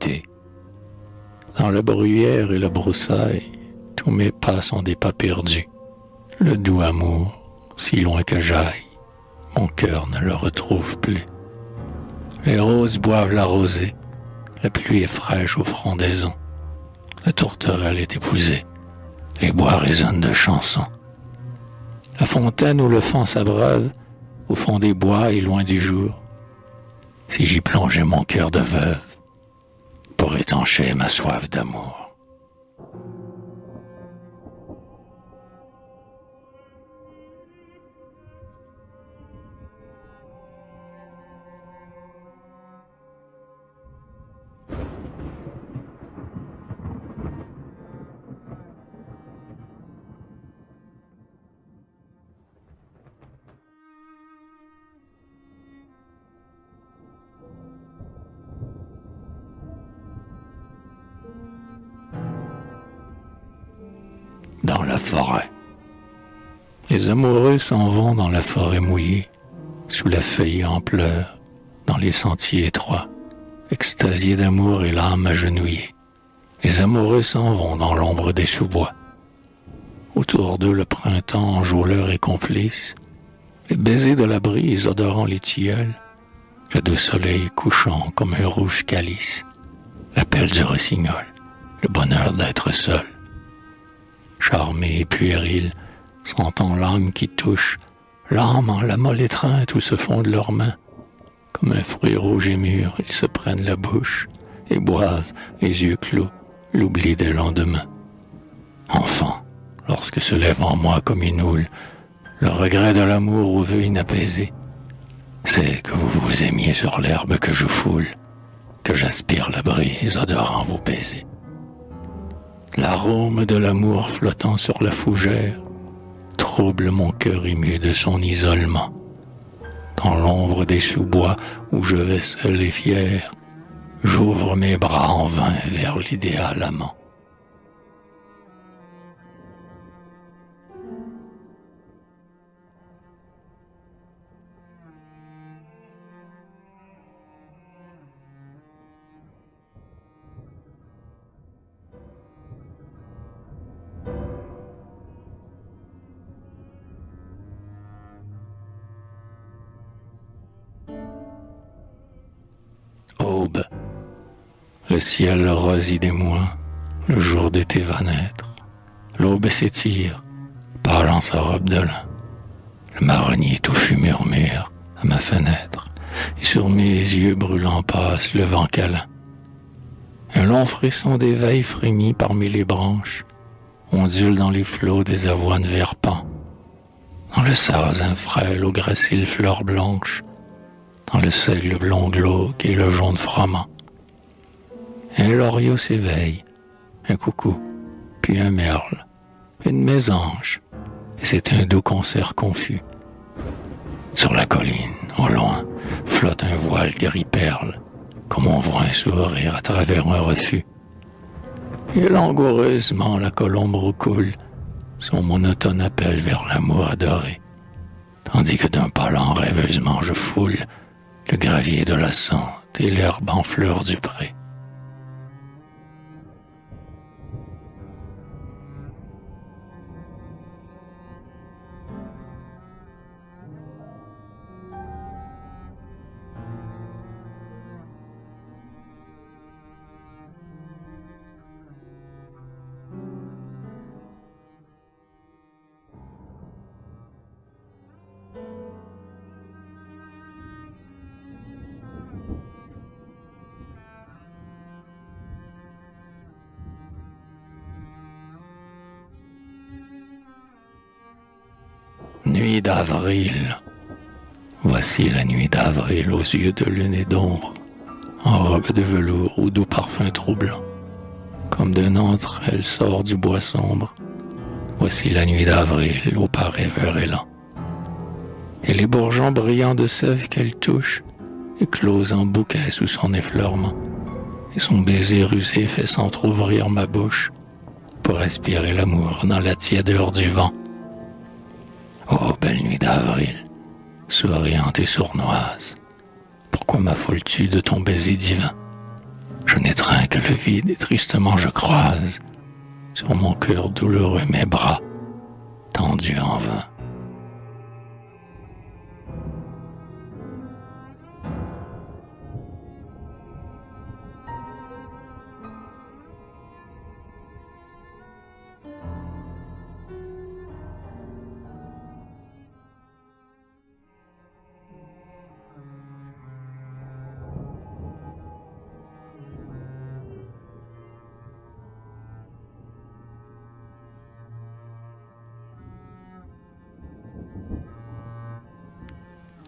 l'été. Dans la bruyère et la broussaille, tous mes pas sont des pas perdus. Le doux amour, si loin que j'aille, mon cœur ne le retrouve plus. Les roses boivent la rosée, la pluie est fraîche aux frondaisons. La tourterelle est épousée, les bois résonnent de chansons. La fontaine où le faon s'abreuve, au fond des bois et loin du jour, si j'y plongeais mon cœur de veuve, pour étancher ma soif d'amour. Dans la forêt. Les amoureux s'en vont dans la forêt mouillée, sous la feuille en pleurs, dans les sentiers étroits, extasiés d'amour et l'âme agenouillée. Les amoureux s'en vont dans l'ombre des sous-bois. Autour d'eux le printemps enjôleur et complice, les baisers de la brise odorant les tilleuls, le doux soleil couchant comme un rouge calice, l'appel du rossignol, le bonheur d'être seul. Charmé et puéril, sentant l'âme qui touche, l'âme en la molle étreinte où se fondent leurs mains. Comme un fruit rouge et mûr, ils se prennent la bouche et boivent, les yeux clos, l'oubli des lendemains. Enfant, lorsque se lève en moi comme une houle, le regret de l'amour aux vœux inapaisés, c'est que vous vous aimiez sur l'herbe que je foule, que j'aspire la brise odorant vos baisers. L'arôme de l'amour flottant sur la fougère trouble mon cœur ému de son isolement. Dans l'ombre des sous-bois où je vais seul et fier, j'ouvre mes bras en vain vers l'idéal amant. Aube, le ciel rosi des mois, le jour d'été va naître. L'aube s'étire, pâle en sa robe de lin. Le marronnier touffu murmure à ma fenêtre, et sur mes yeux brûlants passe le vent câlin. Un long frisson d'éveil frémit parmi les branches, ondule dans les flots des avoines vert pan. Dans le sarrasin frêle aux graciles fleurs blanches, dans le seigle blond glauque et le jaune froment. Un loriot s'éveille, un coucou, puis un merle, une mésange, et c'est un doux concert confus. Sur la colline, au loin, flotte un voile gris-perle, comme on voit un sourire à travers un refus. Et langoureusement la colombe roucoule son monotone appel vers l'amour adoré, tandis que d'un pas lent rêveusement je foule le gravier de la sente et l'herbe en fleurs du pré. Nuit d'avril. Voici la nuit d'avril aux yeux de lune et d'ombre, en robe de velours au doux parfum troublant. Comme d'un antre, elle sort du bois sombre. Voici la nuit d'avril au pas rêveur élan. Et les bourgeons brillants de sève qu'elle touche éclosent en bouquet sous son effleurement. Et son baiser rusé fait s'entr'ouvrir ma bouche pour respirer l'amour dans la tiédeur du vent. Oh, belle nuit d'avril, souriante et sournoise, pourquoi m'affoles-tu de ton baiser divin? Je Je n'étreins que le vide et tristement je croise sur mon cœur douloureux mes bras tendus en vain.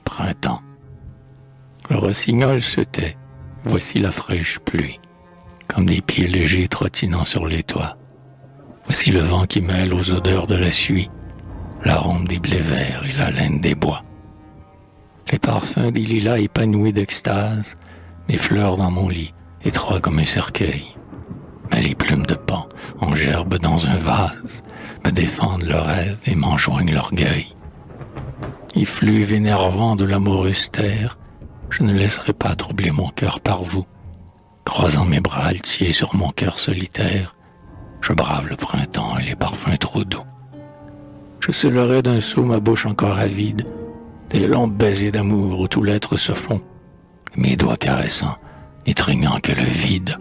Printemps. Le rossignol se tait. Voici la fraîche pluie, comme des pieds légers trottinant sur les toits. Voici le vent qui mêle aux odeurs de la suie l'arôme des blés verts et la laine des bois. Les parfums des lilas épanouis d'extase m'effleurent dans mon lit, étroit comme un cercueil. Mais les plumes de pan en gerbe dans un vase me défendent le rêve et m'enjoignent l'orgueil. Effluve énervant de l'amoureuse terre, je ne laisserai pas troubler mon cœur par vous. Croisant mes bras altiers sur mon cœur solitaire, je brave le printemps et les parfums trop doux. Je scellerai d'un seau ma bouche encore avide, des longs baisers d'amour où tout l'être se fond. Mes doigts caressants, n'étreignant que le vide,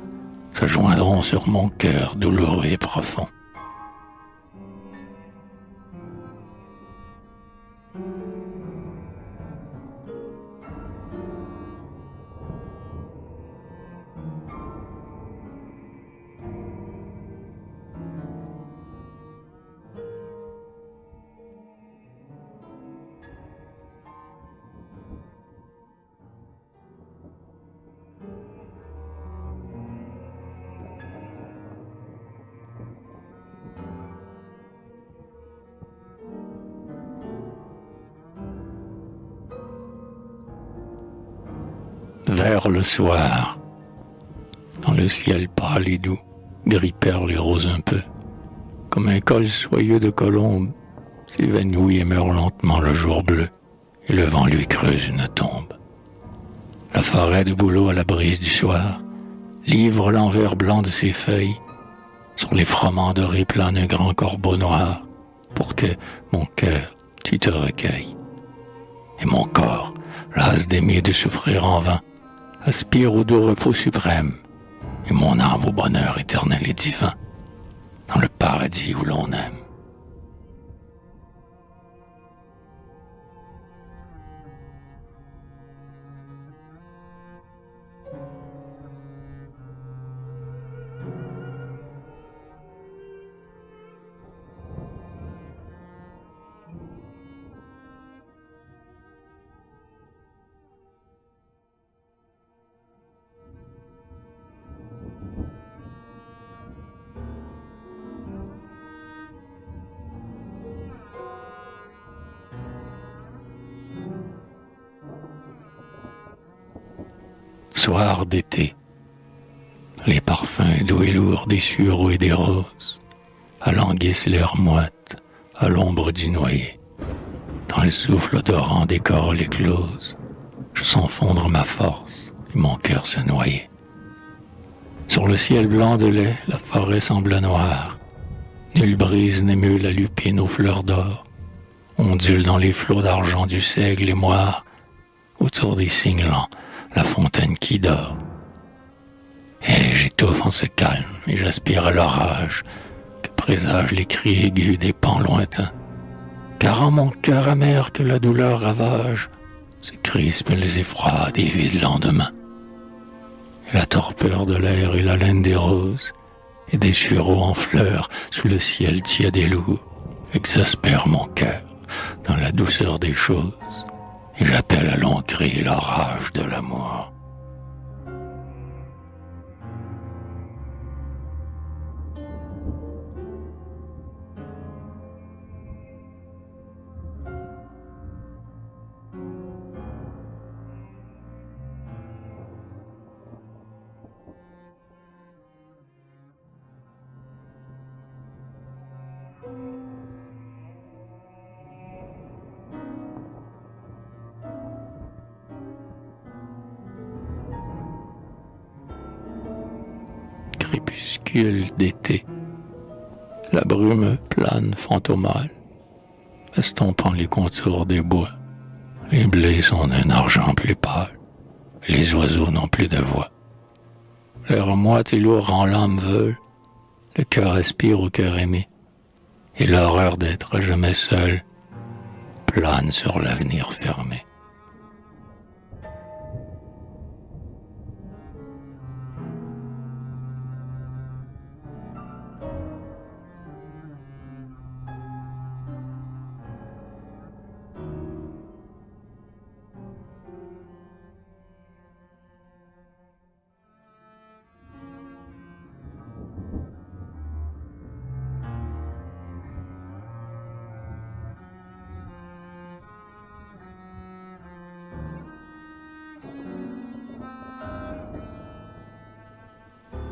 se joindront sur mon cœur douloureux et profond. Vers le soir, dans le ciel pâle et doux, gris perle et rose un peu, comme un col soyeux de colombe, s'évanouit et meurt lentement le jour bleu, et le vent lui creuse une tombe. La forêt de bouleau à la brise du soir livre l'envers blanc de ses feuilles, sur les froment dorés plane un grand corbeau noir, pour que, mon cœur, tu te recueilles. Et mon corps, las d'aimer et de souffrir en vain, aspire au doux repos suprême, et mon âme au bonheur éternel et divin, dans le paradis où l'on aime. Soir d'été, les parfums doux et lourds des sureaux et des roses alanguissent l'air moite à l'ombre du noyer. Dans le souffle odorant des corolles écloses, je sens fondre ma force et mon cœur se noyer. Sur le ciel blanc de lait, la forêt semble noire. Nulle brise n'émeut la lupine aux fleurs d'or. Ondule dans les flots d'argent du seigle et moire, autour des cygnes lents, la fontaine qui dort. Et j'étouffe en ce calme et j'aspire à l'orage que présagent les cris aigus des pans lointains. Car en mon cœur amer que la douleur ravage, se crispent les effrois des vides lendemains. Et la torpeur de l'air et la laine des roses, et des sureaux en fleurs sous le ciel tiède et lourd, exaspèrent mon cœur dans la douceur des choses, et j'appelle à longs cris l'orage de l'amour. crépuscule d'été. La brume plane fantomale, estompant les contours des bois. Les blés sont d'un argent plus pâle, les oiseaux n'ont plus de voix. L'air moite et lourd en l'âme veulent, le cœur aspire au cœur aimé, et l'horreur d'être jamais seul plane sur l'avenir fermé.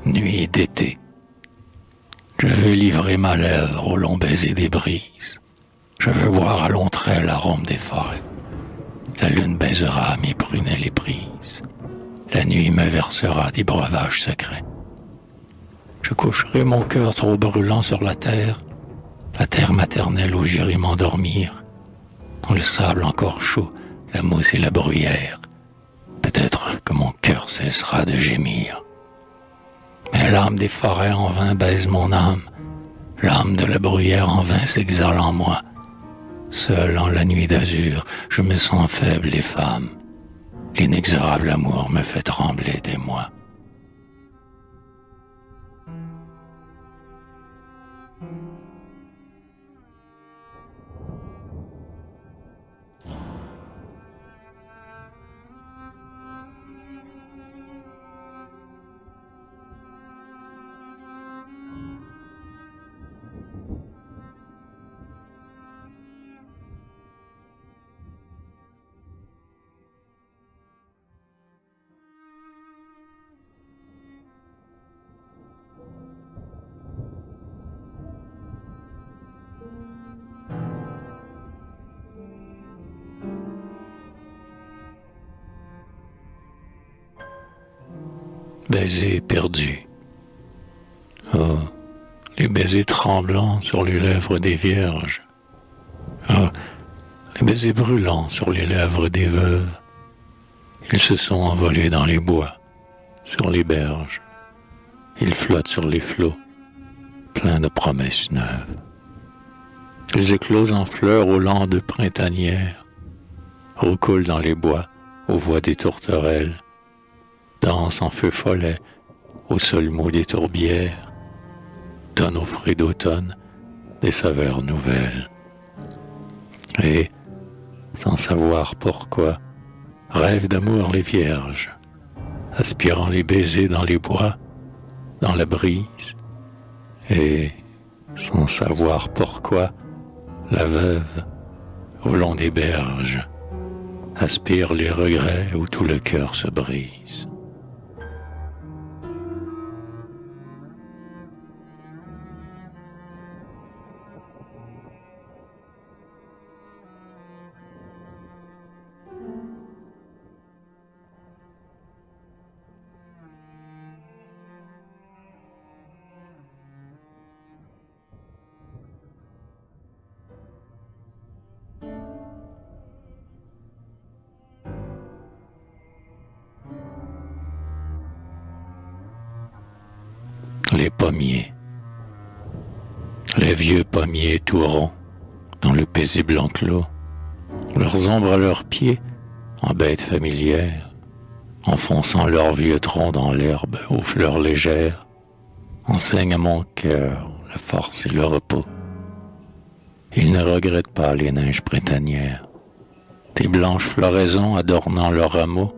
Nuit d'été. Je veux livrer ma lèvre au long baiser des brises. Je veux boire à longs traits l'arôme des forêts. La lune baisera à mes prunelles éprises. La nuit me versera des breuvages secrets. Je coucherai mon cœur trop brûlant sur la terre maternelle où j'irai m'endormir. Dans le sable encore chaud, la mousse et la bruyère. Peut-être que mon cœur cessera de gémir. Mais l'âme des forêts en vain baise mon âme, l'âme de la bruyère en vain s'exhale en moi. Seul en la nuit d'azur, je me sens faible et femme. L'inexorable amour me fait trembler d'émoi. Baiser perdu. Oh, les baisers tremblants sur les lèvres des vierges. Oh, les baisers brûlants sur les lèvres des veuves. Ils se sont envolés dans les bois, sur les berges. Ils flottent sur les flots, pleins de promesses neuves. Ils éclosent en fleurs aux landes printanières, recoulent dans les bois aux voix des tourterelles, dansent en feu follet au seul mot des tourbières, donnent aux fruits d'automne des saveurs nouvelles. Et, sans savoir pourquoi, rêvent d'amour les vierges, aspirant les baisers dans les bois, dans la brise, et, sans savoir pourquoi, la veuve, au long des berges, aspire les regrets où tout le cœur se brise. Les pommiers, les vieux pommiers tout ronds, dans le paisible enclos, leurs ombres à leurs pieds, en bêtes familières, enfonçant leurs vieux troncs dans l'herbe aux fleurs légères, enseignent à mon cœur la force et le repos. Ils ne regrettent pas les neiges printanières, tes blanches floraisons adornant leurs rameaux.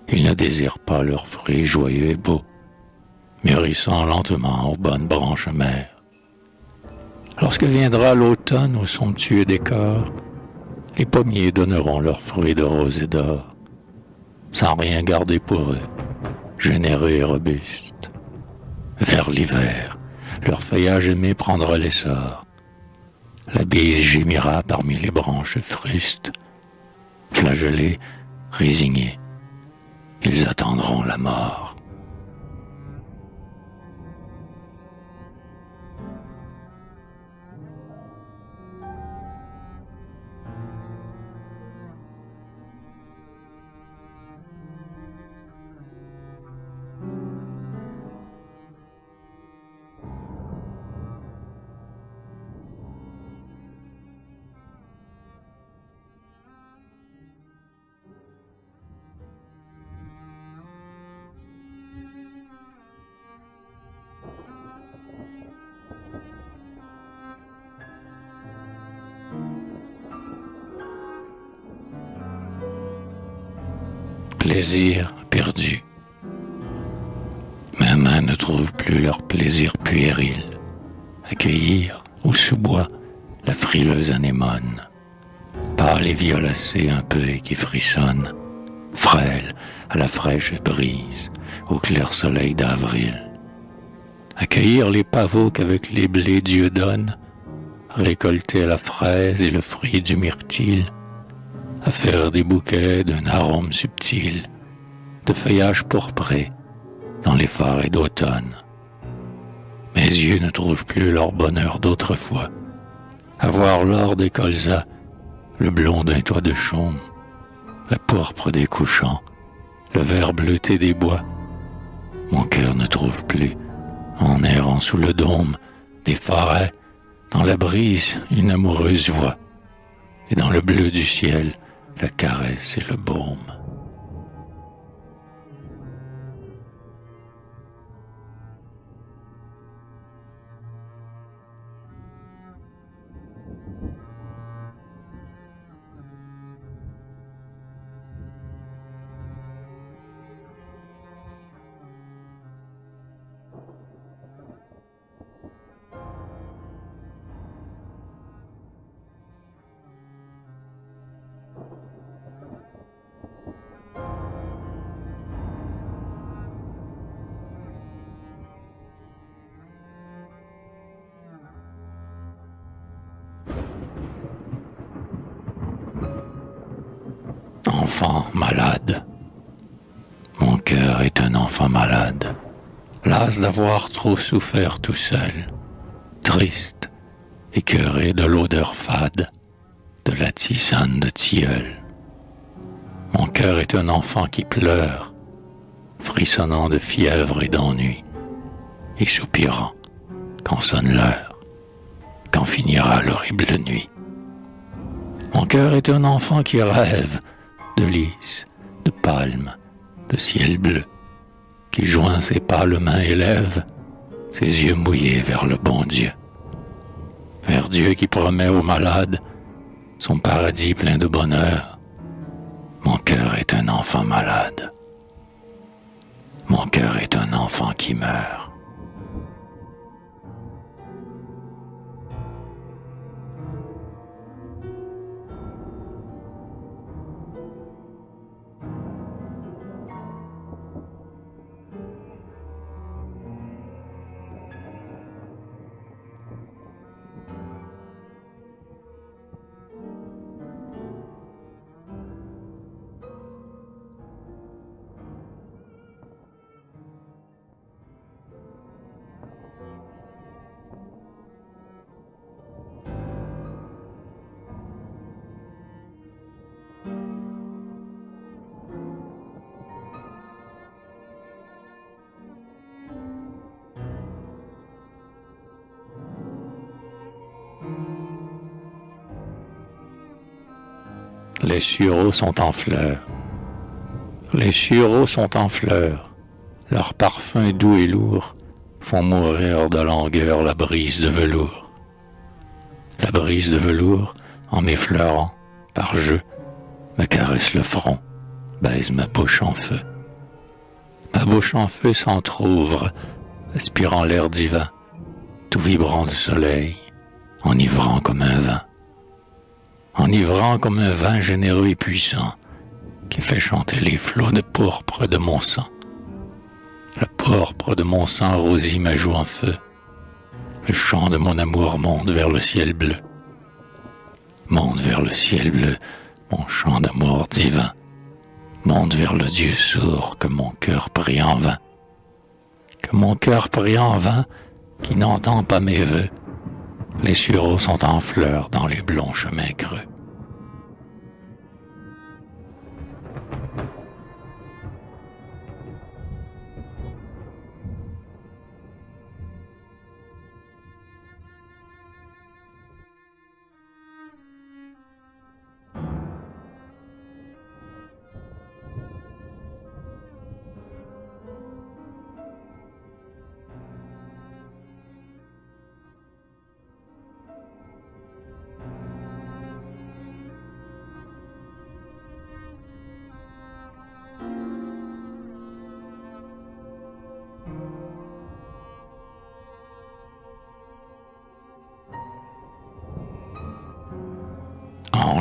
Ils ne désirent pas leurs fruits joyeux et beaux, mûrissant lentement aux bonnes branches mères. Lorsque viendra l'automne au somptueux décor, les pommiers donneront leurs fruits de rose et d'or, sans rien garder pour eux, généreux et robustes. Vers l'hiver, leur feuillage aimé prendra l'essor. La bise gémira parmi les branches frustes. Flagellés, résignés, ils attendront la mort. plaisir perdu. Mes mains ne trouvent plus leur plaisir puéril, accueillir au sous-bois la frileuse anémone, pâle et violacée un peu et qui frissonne, frêle à la fraîche brise, au clair soleil d'avril. Accueillir les pavots qu'avec les blés Dieu donne, récolter la fraise et le fruit du myrtille, à faire des bouquets d'un arôme subtil, de feuillage pourpré dans les forêts d'automne. Mes yeux ne trouvent plus leur bonheur d'autrefois, à voir l'or des colzas, le blond d'un toit de chaume, la pourpre des couchants, le vert bleuté des bois. Mon cœur ne trouve plus, en errant sous le dôme des forêts, dans la brise une amoureuse voix, et dans le bleu du ciel la caresse et le baume. Enfant malade. Mon cœur est un enfant malade, las d'avoir trop souffert tout seul, triste, écœuré de l'odeur fade de la tisane de tilleul. Mon cœur est un enfant qui pleure, frissonnant de fièvre et d'ennui, et soupirant quand sonne l'heure, quand finira l'horrible nuit. Mon cœur est un enfant qui rêve de lys, de palmes, de ciel bleu, qui joint ses pâles mains et lève ses yeux mouillés vers le bon Dieu. Vers Dieu qui promet aux malades son paradis plein de bonheur. Mon cœur est un enfant malade. Mon cœur est un enfant qui meurt. Les sureaux sont en fleurs. Les sureaux sont en fleurs. Leurs parfums doux et lourds font mourir de langueur la brise de velours. La brise de velours, en m'effleurant, par jeu, me caresse le front, baise ma bouche en feu. Ma bouche en feu s'entr'ouvre, aspirant l'air divin, tout vibrant de soleil, enivrant comme un vin. Enivrant comme un vin généreux et puissant, qui fait chanter les flots de pourpre de mon sang. Le pourpre de mon sang rosit ma joue en feu. Le chant de mon amour monte vers le ciel bleu. Monte vers le ciel bleu, mon chant d'amour divin. Monte vers le Dieu sourd que mon cœur prie en vain. Que mon cœur prie en vain, qui n'entend pas mes vœux. Les sureaux sont en fleurs dans les blonds chemins creux.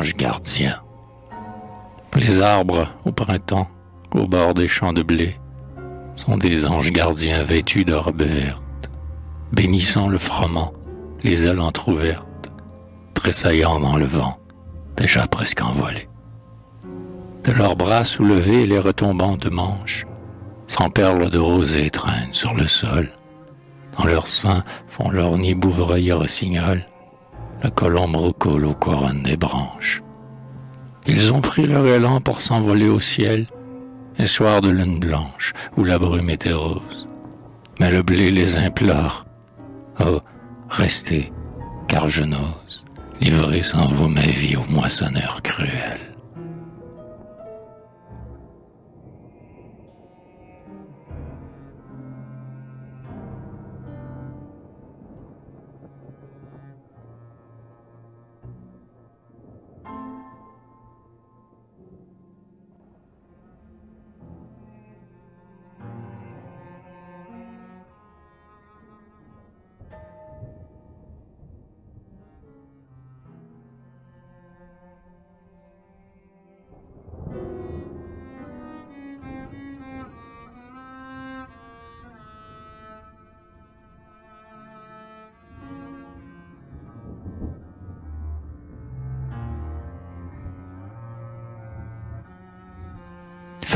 anges gardiens. Les arbres, au printemps, au bord des champs de blé, sont des anges gardiens vêtus de robes vertes, bénissant le froment, les ailes entr'ouvertes, tressaillant dans le vent, déjà presque envolé. De leurs bras soulevés, les retombantes manches, sans perles de rosée traînent sur le sol. Dans leurs seins font leur nid bouvreuil et rossignol, la colombe roucoule aux couronnes des branches. Ils ont pris leur élan pour s'envoler au ciel, un soir de lune blanche où la brume était rose. Mais le blé les implore. Oh, restez, car je n'ose livrer sans vous ma vie au moissonneur cruel.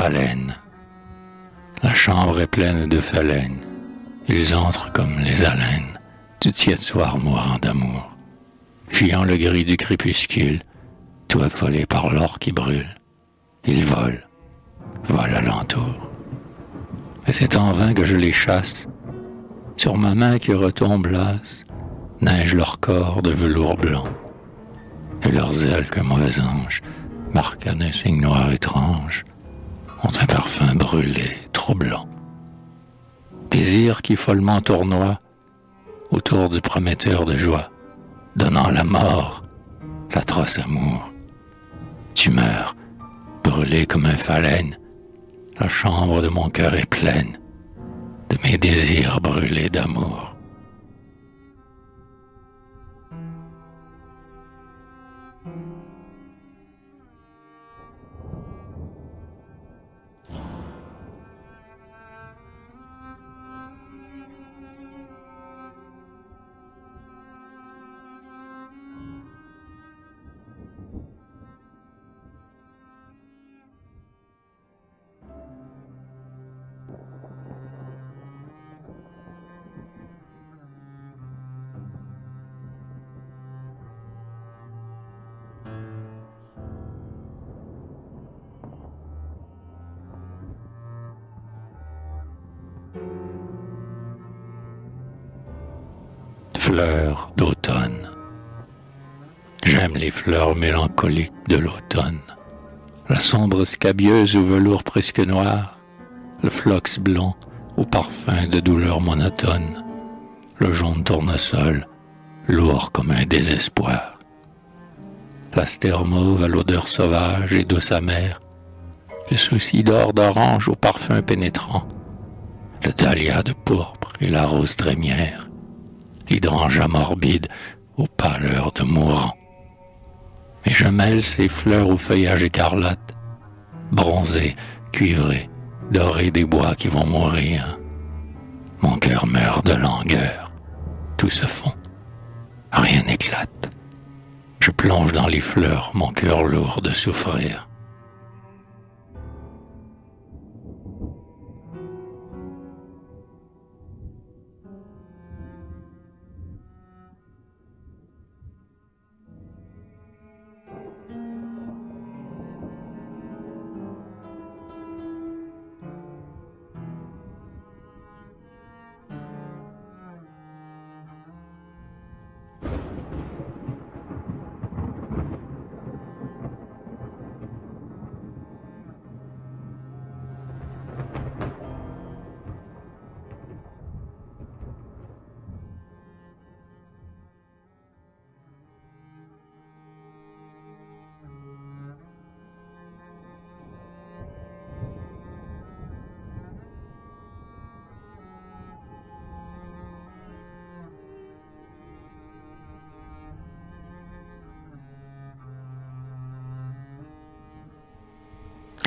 Phalène. La chambre est pleine de phalènes. Ils entrent comme les haleines du tiède soir mourant d'amour, fuyant le gris du crépuscule, tout affolés par l'or qui brûle. Ils volent alentour. Et c'est en vain que je les chasse. Sur ma main qui retombe lasse, neige leur corps de velours blanc, et leurs ailes qu'un mauvais ange marque d'un signe noir étrange ont un parfum brûlé, troublant. Désir qui follement tournoie autour du prometteur de joie, donnant la mort, l'atroce amour. Tu meurs, brûlé comme un phalène, la chambre de mon cœur est pleine de mes désirs brûlés d'amour. Fleurs d'automne. J'aime les fleurs mélancoliques de l'automne. La sombre scabieuse au velours presque noir, le phlox blond au parfum de douleur monotone, le jaune tournesol, lourd comme un désespoir. L'astère mauve à l'odeur sauvage et douce amère, le souci d'or d'orange au parfum pénétrant, le dahlia de pourpre et la rose trémière, l'hydrangea morbide aux pâleurs de mourant. Et je mêle ces fleurs au feuillage écarlate, bronzé, cuivré, doré des bois qui vont mourir. Mon cœur meurt de langueur, tout se fond, rien n'éclate. Je plonge dans les fleurs, mon cœur lourd de souffrir.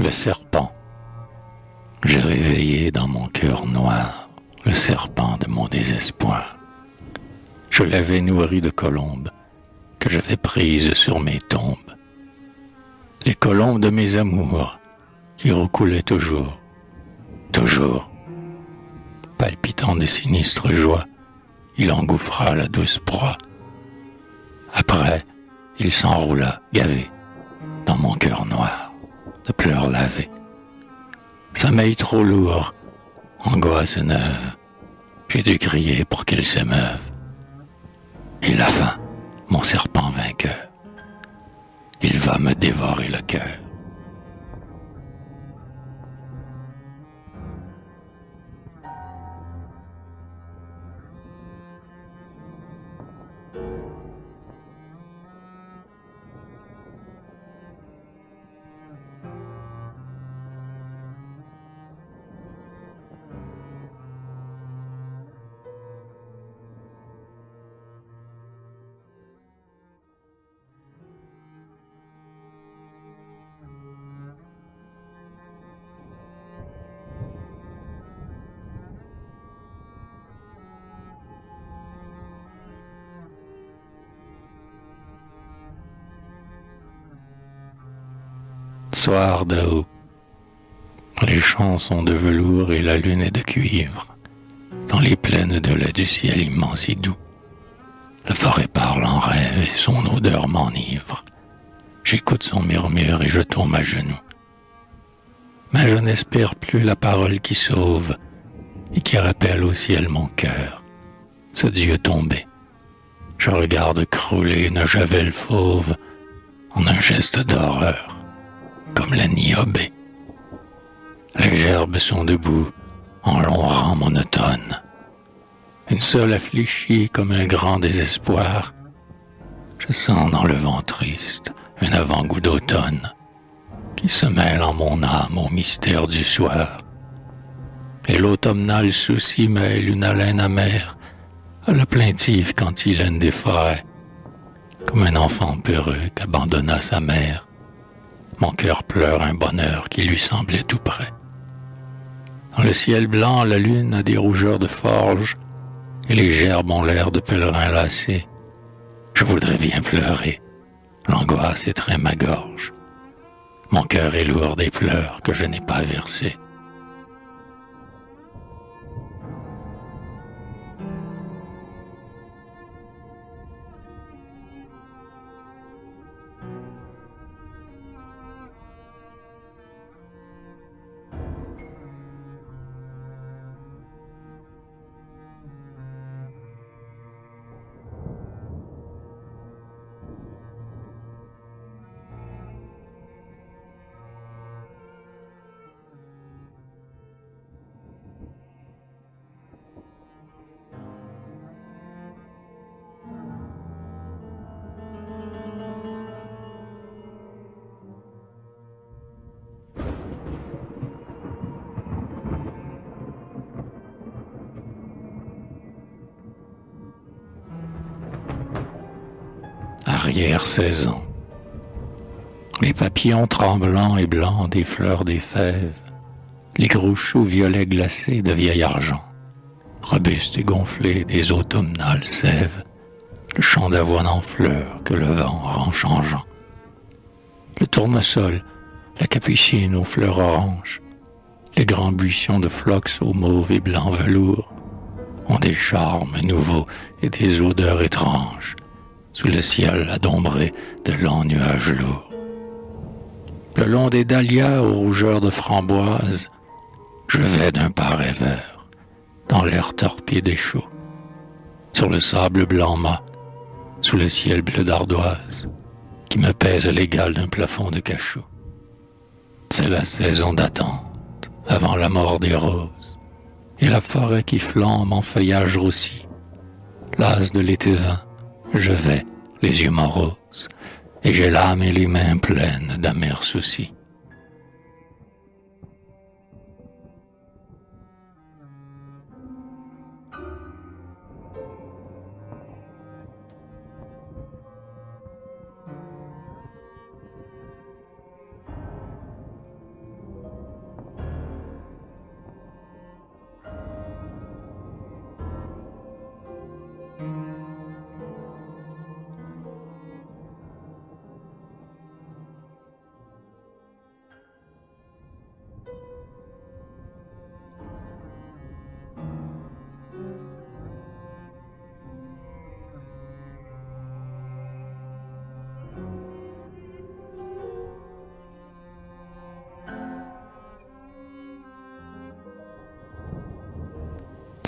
le serpent. J'ai réveillé dans mon cœur noir le serpent de mon désespoir. Je l'avais nourri de colombes que j'avais prises sur mes tombes. Les colombes de mes amours qui recoulaient toujours, toujours. Palpitant de sinistre joie, il engouffra la douce proie. Après, il s'enroula, gavé, dans mon cœur noir, de pleurs lavés. Sommeil trop lourd, angoisse neuve, j'ai dû crier pour qu'il s'émeuve. Il a faim, mon serpent vainqueur, il va me dévorer le cœur. Soir d'août, les champs sont de velours et la lune est de cuivre. Dans les plaines de lait du ciel immense et doux, la forêt parle en rêve et son odeur m'enivre. J'écoute son murmure et je tombe à genoux. Mais je n'espère plus la parole qui sauve et qui rappelle au ciel mon cœur, ce Dieu tombé. Je regarde crouler une javel fauve en un geste d'horreur, comme la niobé. Les gerbes sont debout en long rang monotone. Une seule affléchie comme un grand désespoir. Je sens dans le vent triste un avant-goût d'automne qui se mêle en mon âme au mystère du soir. Et l'automnal souci mêle une haleine amère à la plaintive cantilène des forêts, comme un enfant peureux qu'abandonna sa mère. Mon cœur pleure un bonheur qui lui semblait tout près. Dans le ciel blanc, la lune a des rougeurs de forge, et les gerbes ont l'air de pèlerins lassés. Je voudrais bien pleurer, l'angoisse étreint ma gorge. Mon cœur est lourd des pleurs que je n'ai pas versés. Arrière-saison. Les papillons tremblants et blancs des fleurs des fèves, les gros choux violets glacés de vieil argent, robustes et gonflés des automnales sèves, le champ d'avoine en fleurs que le vent rend changeant. Le tournesol, la capucine aux fleurs oranges, les grands buissons de phlox au mauve et blanc velours ont des charmes nouveaux et des odeurs étranges, sous le ciel adombré de longs nuages lourds. Le long des dahlias aux rougeurs de framboise, je vais d'un pas rêveur, dans l'air torpide et chaud, sur le sable blanc mat, sous le ciel bleu d'ardoise, qui me pèse l'égal d'un plafond de cachot. C'est la saison d'attente, avant la mort des roses, et la forêt qui flambe en feuillage roussi. Las de l'été vin, je vais, les yeux moroses, et j'ai l'âme et les mains pleines d'amers soucis.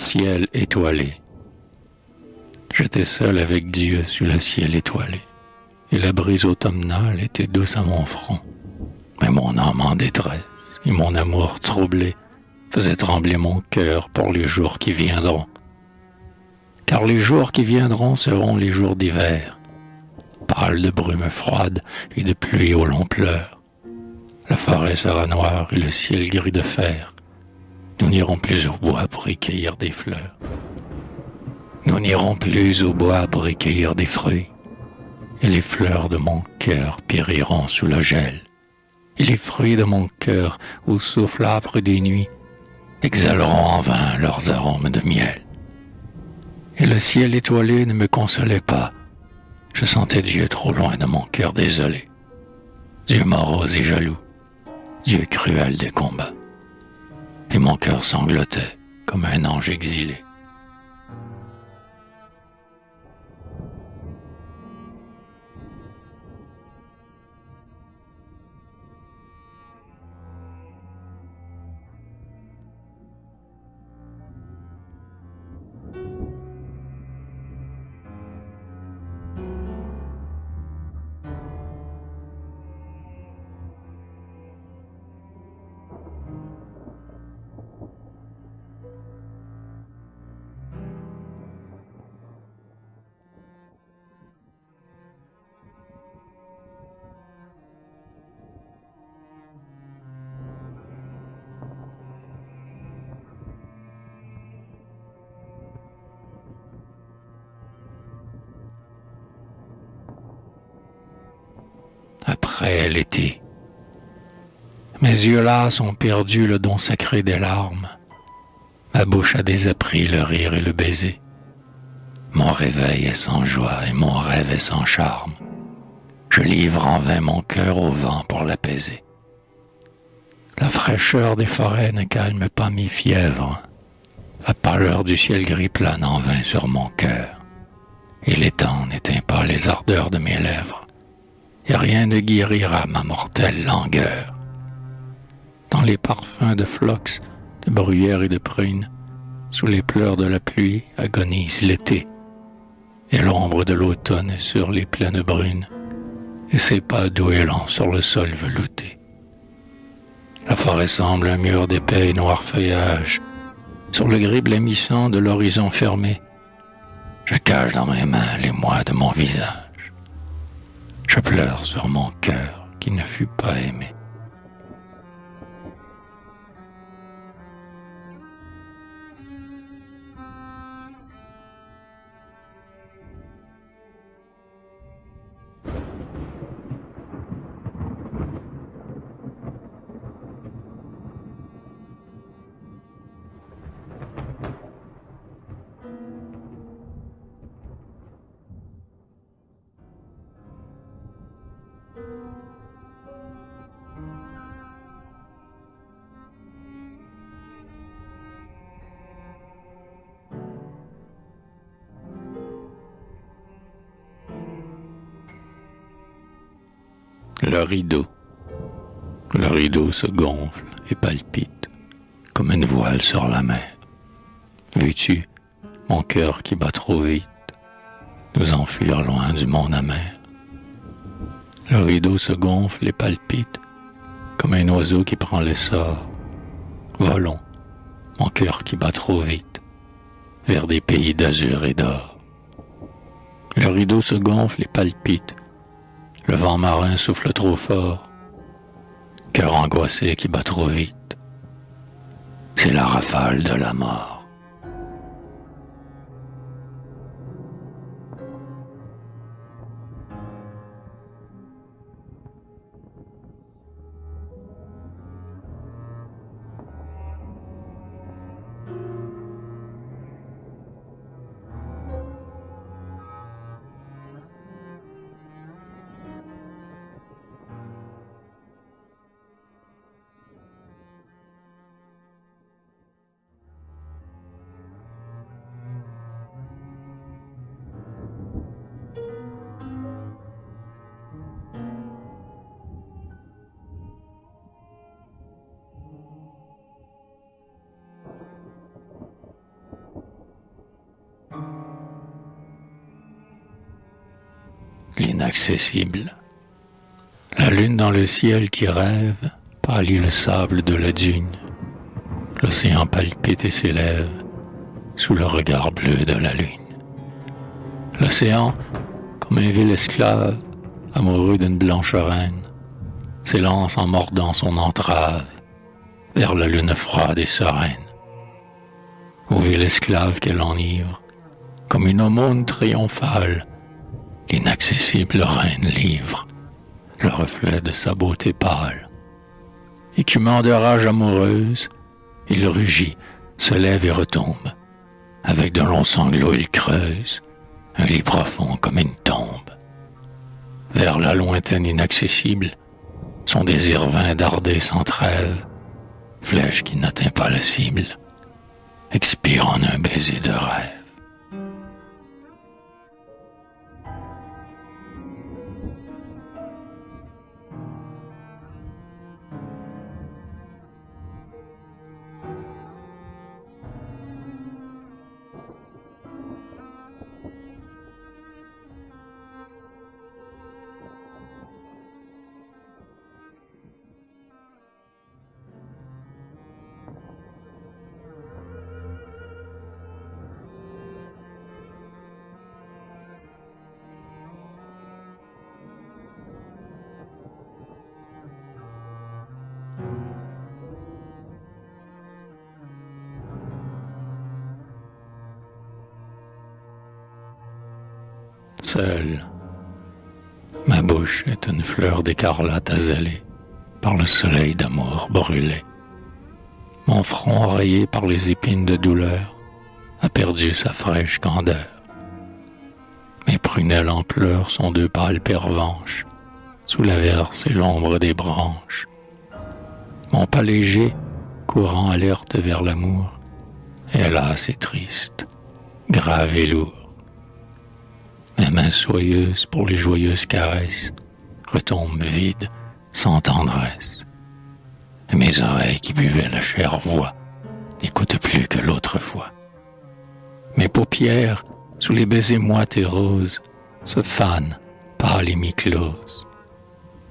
Ciel étoilé. J'étais seul avec Dieu sous le ciel étoilé, et la brise automnale était douce à mon front. Mais mon âme en détresse et mon amour troublé faisaient trembler mon cœur pour les jours qui viendront. Car les jours qui viendront seront les jours d'hiver, pâles de brume froide et de pluie aux longs pleurs. La forêt sera noire et le ciel gris de fer. Nous n'irons plus au bois pour y cueillir des fleurs. Nous n'irons plus au bois pour y cueillir des fruits. Et les fleurs de mon cœur périront sous le gel. Et les fruits de mon cœur, au souffle âpre des nuits, exhaleront en vain leurs arômes de miel. Et le ciel étoilé ne me consolait pas. Je sentais Dieu trop loin de mon cœur désolé. Dieu morose et jaloux. Dieu cruel des combats. Et mon cœur sanglotait comme un ange exilé. Après l'été. Mes yeux las ont perdu le don sacré des larmes. Ma bouche a désappris le rire et le baiser. Mon réveil est sans joie et mon rêve est sans charme. Je livre en vain mon cœur au vent pour l'apaiser. La fraîcheur des forêts ne calme pas mes fièvres. La pâleur du ciel gris plane en vain sur mon cœur. Et l'étang n'éteint pas les ardeurs de mes lèvres. Et rien ne guérira ma mortelle langueur. Dans les parfums de phlox, de bruyère et de prune, sous les pleurs de la pluie agonise l'été. Et l'ombre de l'automne est sur les plaines brunes, et ses pas doux et lents sur le sol velouté. La forêt semble un mur d'épais et noirs feuillages. Sur le gris blêmissant de l'horizon fermé, je cache dans mes mains les mois de mon visage. Je pleure sur mon cœur qui ne fut pas aimé. Le rideau. Le rideau se gonfle et palpite comme une voile sur la mer. Veux-tu, mon cœur qui bat trop vite, nous enfuir loin du monde amer? Le rideau se gonfle et palpite comme un oiseau qui prend l'essor. Volons, mon cœur qui bat trop vite, vers des pays d'azur et d'or. Le rideau se gonfle et palpite. Le vent marin souffle trop fort. Cœur angoissé qui bat trop vite. C'est la rafale de la mort. l'inaccessible. La lune dans le ciel qui rêve pâlit le sable de la dune. L'océan palpite et s'élève sous le regard bleu de la lune. L'océan, comme un vil esclave, amoureux d'une blanche reine, s'élance en mordant son entrave vers la lune froide et sereine. Au vil esclave qu'elle enivre, comme une aumône triomphale, l'inaccessible reine livre le reflet de sa beauté pâle. Écumant de rage amoureuse, il rugit, se lève et retombe. Avec de longs sanglots, il creuse un lit profond comme une tombe. Vers la lointaine inaccessible, son désir vain darder sans trêve, flèche qui n'atteint pas la cible, expire en un baiser de rêve. Seule, ma bouche est une fleur d'écarlate azalée par le soleil d'amour brûlé. Mon front rayé par les épines de douleur a perdu sa fraîche candeur. Mes prunelles en pleurs sont deux pâles pervenches sous l'averse et l'ombre des branches. Mon pas léger, courant alerte vers l'amour, est lasse et triste, grave et lourd. Mes mains soyeuses pour les joyeuses caresses retombent vides, sans tendresse. Et mes oreilles qui buvaient la chère voix n'écoutent plus que l'autre fois. Mes paupières, sous les baisers moites et roses, se fanent, pâles et mi-closes.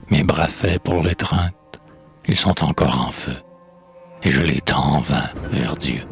Mes bras faits pour l'étreinte, ils sont encore en feu, et je les tends en vain vers Dieu.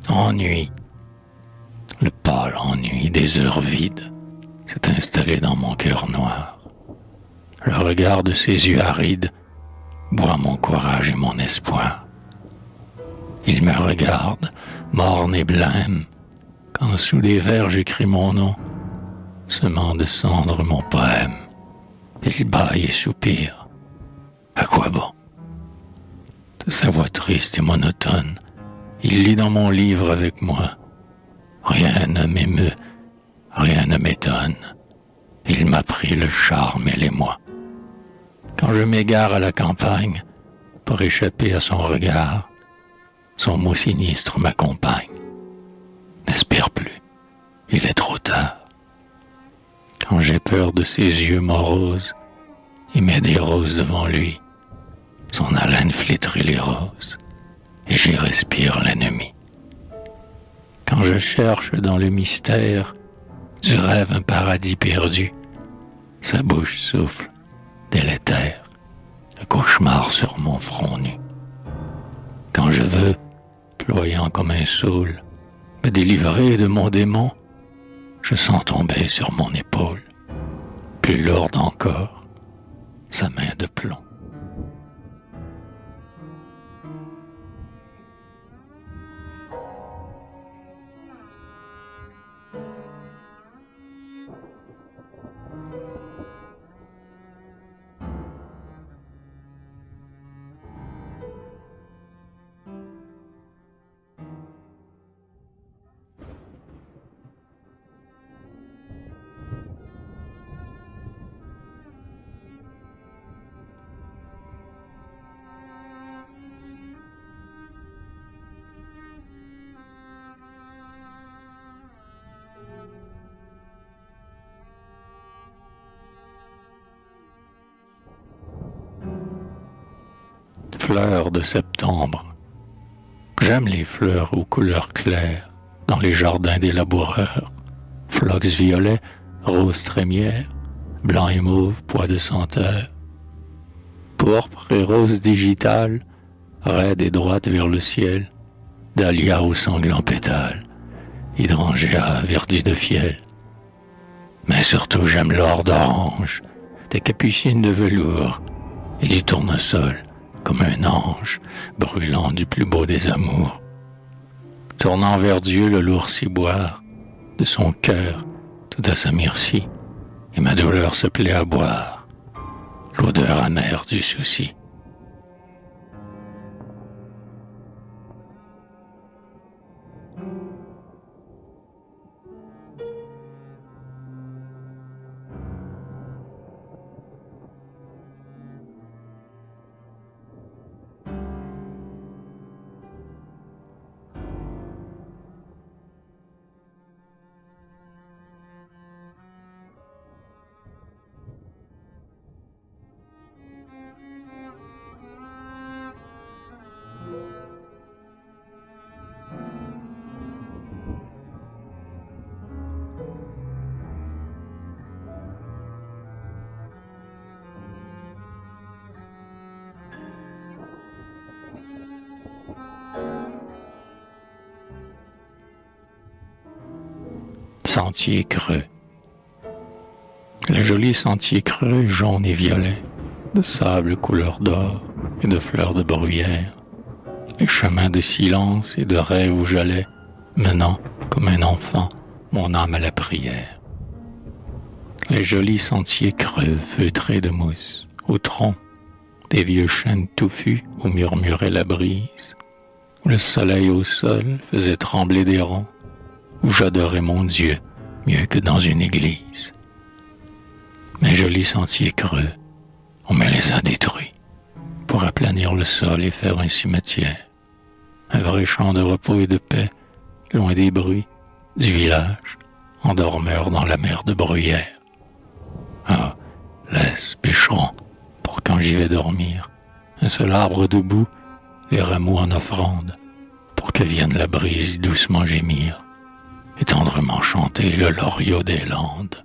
Ennui, le pâle ennui des heures vides s'est installé dans mon cœur noir. Le regard de ses yeux arides boit mon courage et mon espoir. Il me regarde, morne et blême, quand sous des vers j'écris mon nom, semant de cendres mon poème. Il bâille et soupire. À quoi bon? De sa voix triste et monotone, il lit dans mon livre avec moi. Rien ne m'émeut, rien ne m'étonne. Il m'a pris le charme et l'émoi. Quand je m'égare à la campagne, pour échapper à son regard, son mot sinistre m'accompagne. N'espère plus, il est trop tard. Quand j'ai peur de ses yeux moroses, il met des roses devant lui. Son haleine flétrit les roses, et j'y respire l'ennemi. Quand je cherche dans le mystère du rêve un paradis perdu, sa bouche souffle, délétère, le cauchemar sur mon front nu. Quand je veux, ployant comme un saule, me délivrer de mon démon, je sens tomber sur mon épaule, plus lourde encore, sa main de plomb. fleurs de septembre. J'aime les fleurs aux couleurs claires dans les jardins des laboureurs. Phlox violet, rose trémière, blanc et mauve, pois de senteur. Pourpre et rose digitale, raide et droite vers le ciel. Dahlia aux sanglants pétales, hydrangea verdi de fiel. Mais surtout j'aime l'or d'orange, des capucines de velours et du tournesol comme un ange brûlant du plus beau des amours. Tournant vers Dieu le lourd ciboire de son cœur tout à sa merci, et ma douleur se plaît à boire l'odeur amère du souci. Sentier creux. Le joli sentier creux jaune et violet, de sable couleur d'or et de fleurs de bruyère, les chemins de silence et de rêve où j'allais, menant, comme un enfant, mon âme à la prière. Les jolis sentiers creux feutrés de mousse, au tronc, des vieux chênes touffus où murmurait la brise, où le soleil au sol faisait trembler des ronds, où j'adorais mon Dieu mieux que dans une église. Mes jolis sentiers creux, on me les a détruits pour aplanir le sol et faire un cimetière, un vrai champ de repos et de paix, loin des bruits du village, en dormeur dans la mer de bruyère. Ah, laisse, bûcheron, pour quand j'y vais dormir, un seul arbre debout, les rameaux en offrande, pour que vienne la brise doucement gémir et tendrement chanter le loriot des landes.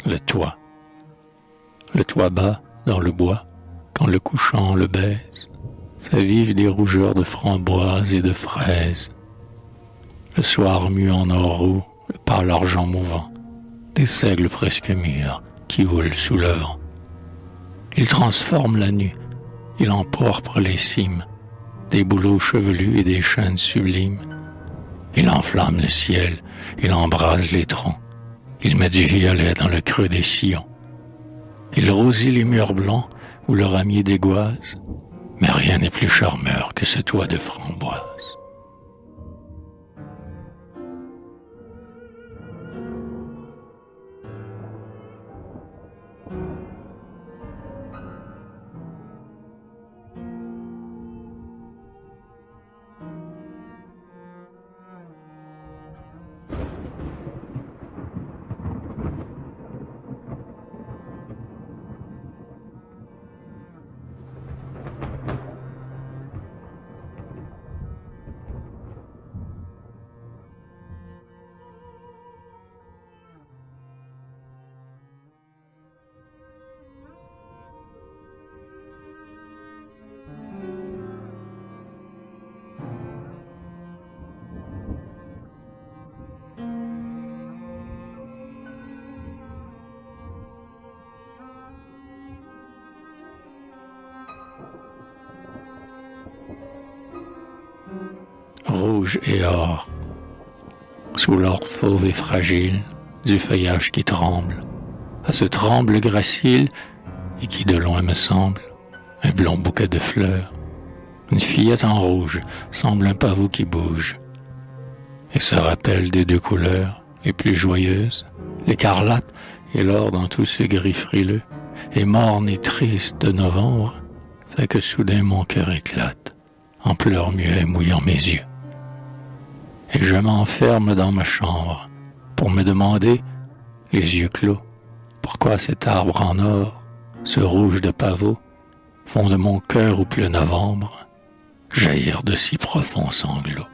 Le toit. Le toit bas, dans le bois, quand le couchant le baise, s'avivent des rougeurs de framboises et de fraises. Le soir mue en or roux, le pâle argent mouvant, des seigles presque mûrs qui houlent sous le vent. Il transforme la nue, il empourpre les cimes, des bouleaux chevelus et des chênes sublimes. Il enflamme le ciel, il embrase les troncs. Il met du violet dans le creux des sillons. Il rosit les murs blancs ou le ramier d'égoise, mais rien n'est plus charmeur que ce toit de framboise. rouge et or, sous l'or fauve et fragile du feuillage qui tremble, à ce tremble gracile et qui de loin me semble un blond bouquet de fleurs. Une fillette en rouge semble un pavot qui bouge et se rappelle des deux couleurs les plus joyeuses, l'écarlate et l'or dans tout ce gris frileux, et morne et triste de novembre, fait que soudain mon cœur éclate, en pleurs muets mouillant mes yeux. Et je m'enferme dans ma chambre pour me demander, les yeux clos, pourquoi cet arbre en or, ce rouge de pavot, font de mon cœur au plein novembre jaillir de si profonds sanglots.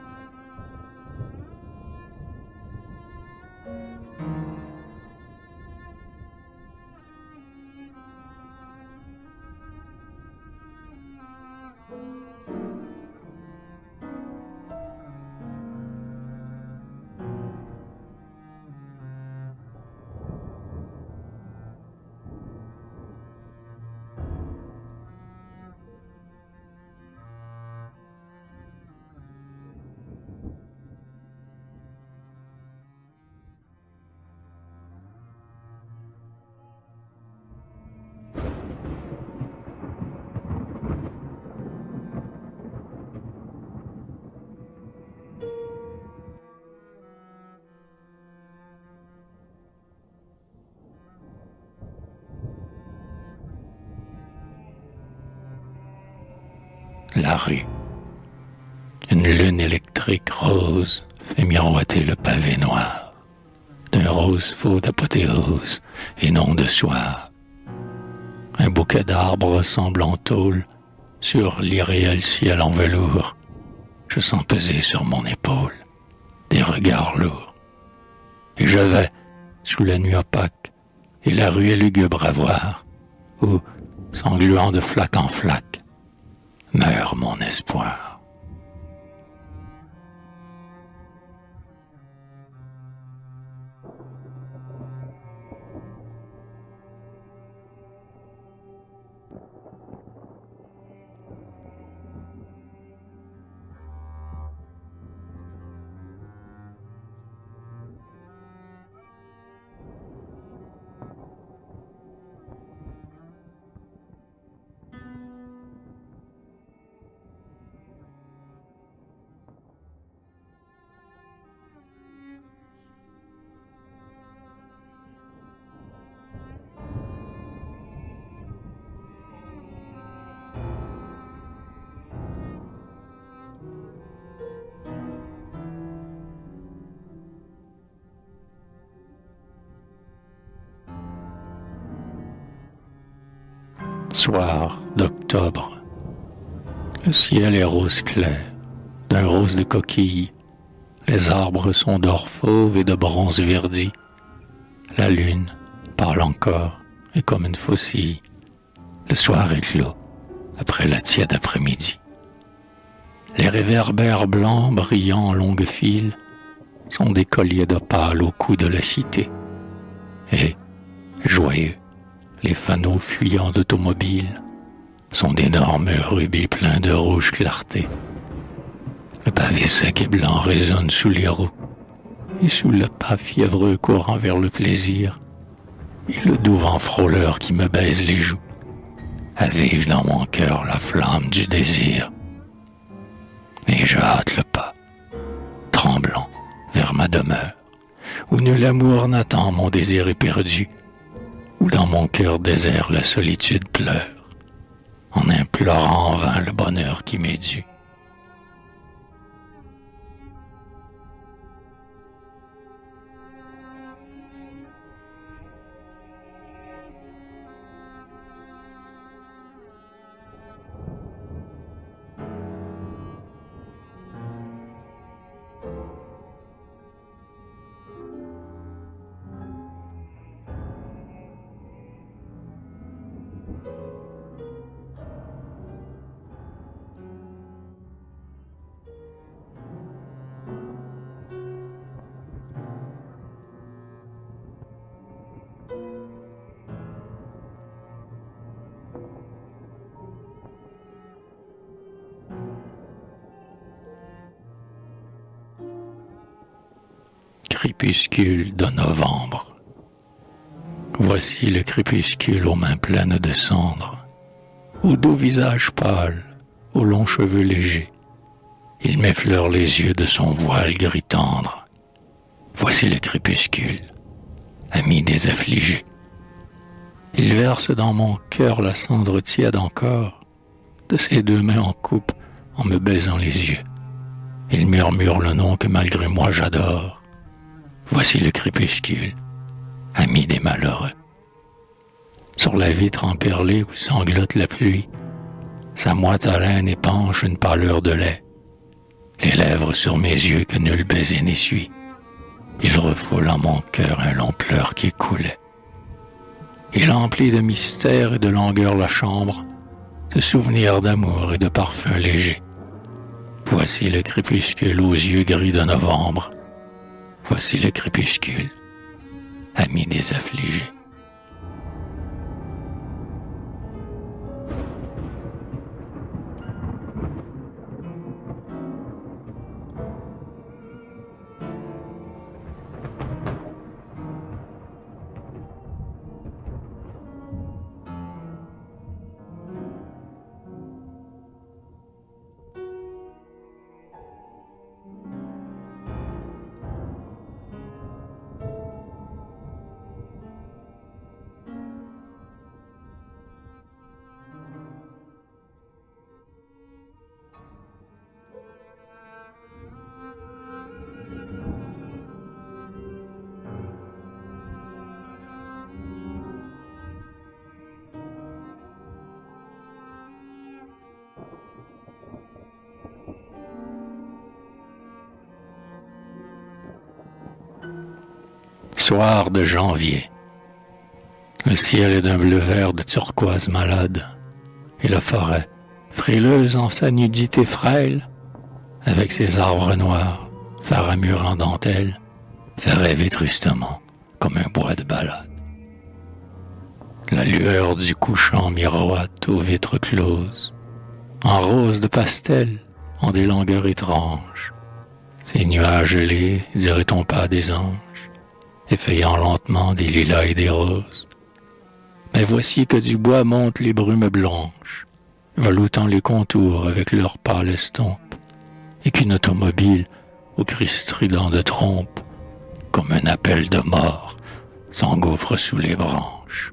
La rue. Une lune électrique rose fait miroiter le pavé noir d'un rose faux d'apothéose et non de soir. Un bouquet d'arbres ressemble en tôle sur l'irréel ciel en velours. Je sens peser sur mon épaule des regards lourds. Et je vais sous la nuit opaque et la rue est lugubre à voir, où, s'engluant de flaque en flaque, meurt mon espoir. Soir d'octobre. Le ciel est rose clair, d'un rose de coquille. Les arbres sont d'or fauve et de bronze verdi. La lune parle encore et comme une faucille. Le soir est clos, après la tiède après-midi. Les réverbères blancs brillant en longues files sont des colliers d'opale au cou de la cité. Et, joyeux, les fanaux fuyants d'automobiles sont d'énormes rubis pleins de rouge clarté. Le pavé sec et blanc résonne sous les roues, et sous le pas fiévreux courant vers le plaisir, et le doux vent frôleur qui me baise les joues, avive dans mon cœur la flamme du désir. Et je hâte le pas, tremblant, vers ma demeure, où nul amour n'attend mon désir éperdu, où dans mon cœur désert la solitude pleure, en implorant en vain le bonheur qui m'est dû. crépuscule de novembre. Voici le crépuscule aux mains pleines de cendres, au doux visage pâle, aux longs cheveux légers. Il m'effleure les yeux de son voile gris tendre. Voici le crépuscule, ami des affligés. Il verse dans mon cœur la cendre tiède encore, de ses deux mains en coupe en me baisant les yeux. Il murmure le nom que malgré moi j'adore. Voici le crépuscule, ami des malheureux. Sur la vitre emperlée où sanglote la pluie, sa moite haleine épanche une pâleur de lait. Les lèvres sur mes yeux que nul baiser n'essuie. Il refoule en mon cœur un long pleur qui coulait. Il emplit de mystère et de langueur la chambre, de souvenirs d'amour et de parfums légers. Voici le crépuscule aux yeux gris de novembre. Voici le crépuscule, ami des affligés. Soir de janvier. Le ciel est d'un bleu vert de turquoise malade, et la forêt, frileuse en sa nudité frêle, avec ses arbres noirs, sa ramure en dentelle, fait rêver tristement comme un bois de ballade. La lueur du couchant miroite aux vitres closes, en rose de pastel, en des longueurs étranges. Ces nuages gelés, dirait-on pas des anges, effeuillant lentement des lilas et des roses. Mais voici que du bois montent les brumes blanches, veloutant les contours avec leur pâle estompe, et qu'une automobile, au cri strident de trompe, comme un appel de mort, s'engouffre sous les branches.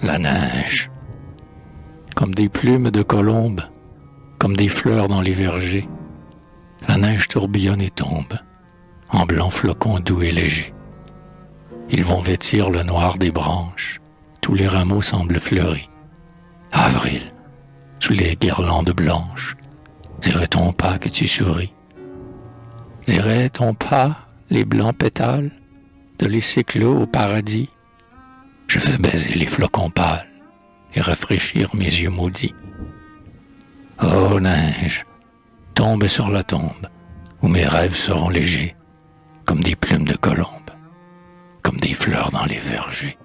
La neige, comme des plumes de colombes, comme des fleurs dans les vergers, la neige tourbillonne et tombe, en blancs flocons doux et légers. Ils vont vêtir le noir des branches, tous les rameaux semblent fleuris. Avril, sous les guirlandes blanches, dirait-on pas que tu souris? Dirait-on pas les blancs pétales de laisser clos au paradis? Je veux baiser les flocons pâles et rafraîchir mes yeux maudits. Ô neige, tombe sur la tombe, où mes rêves seront légers, comme des plumes de colombe, comme des fleurs dans les vergers.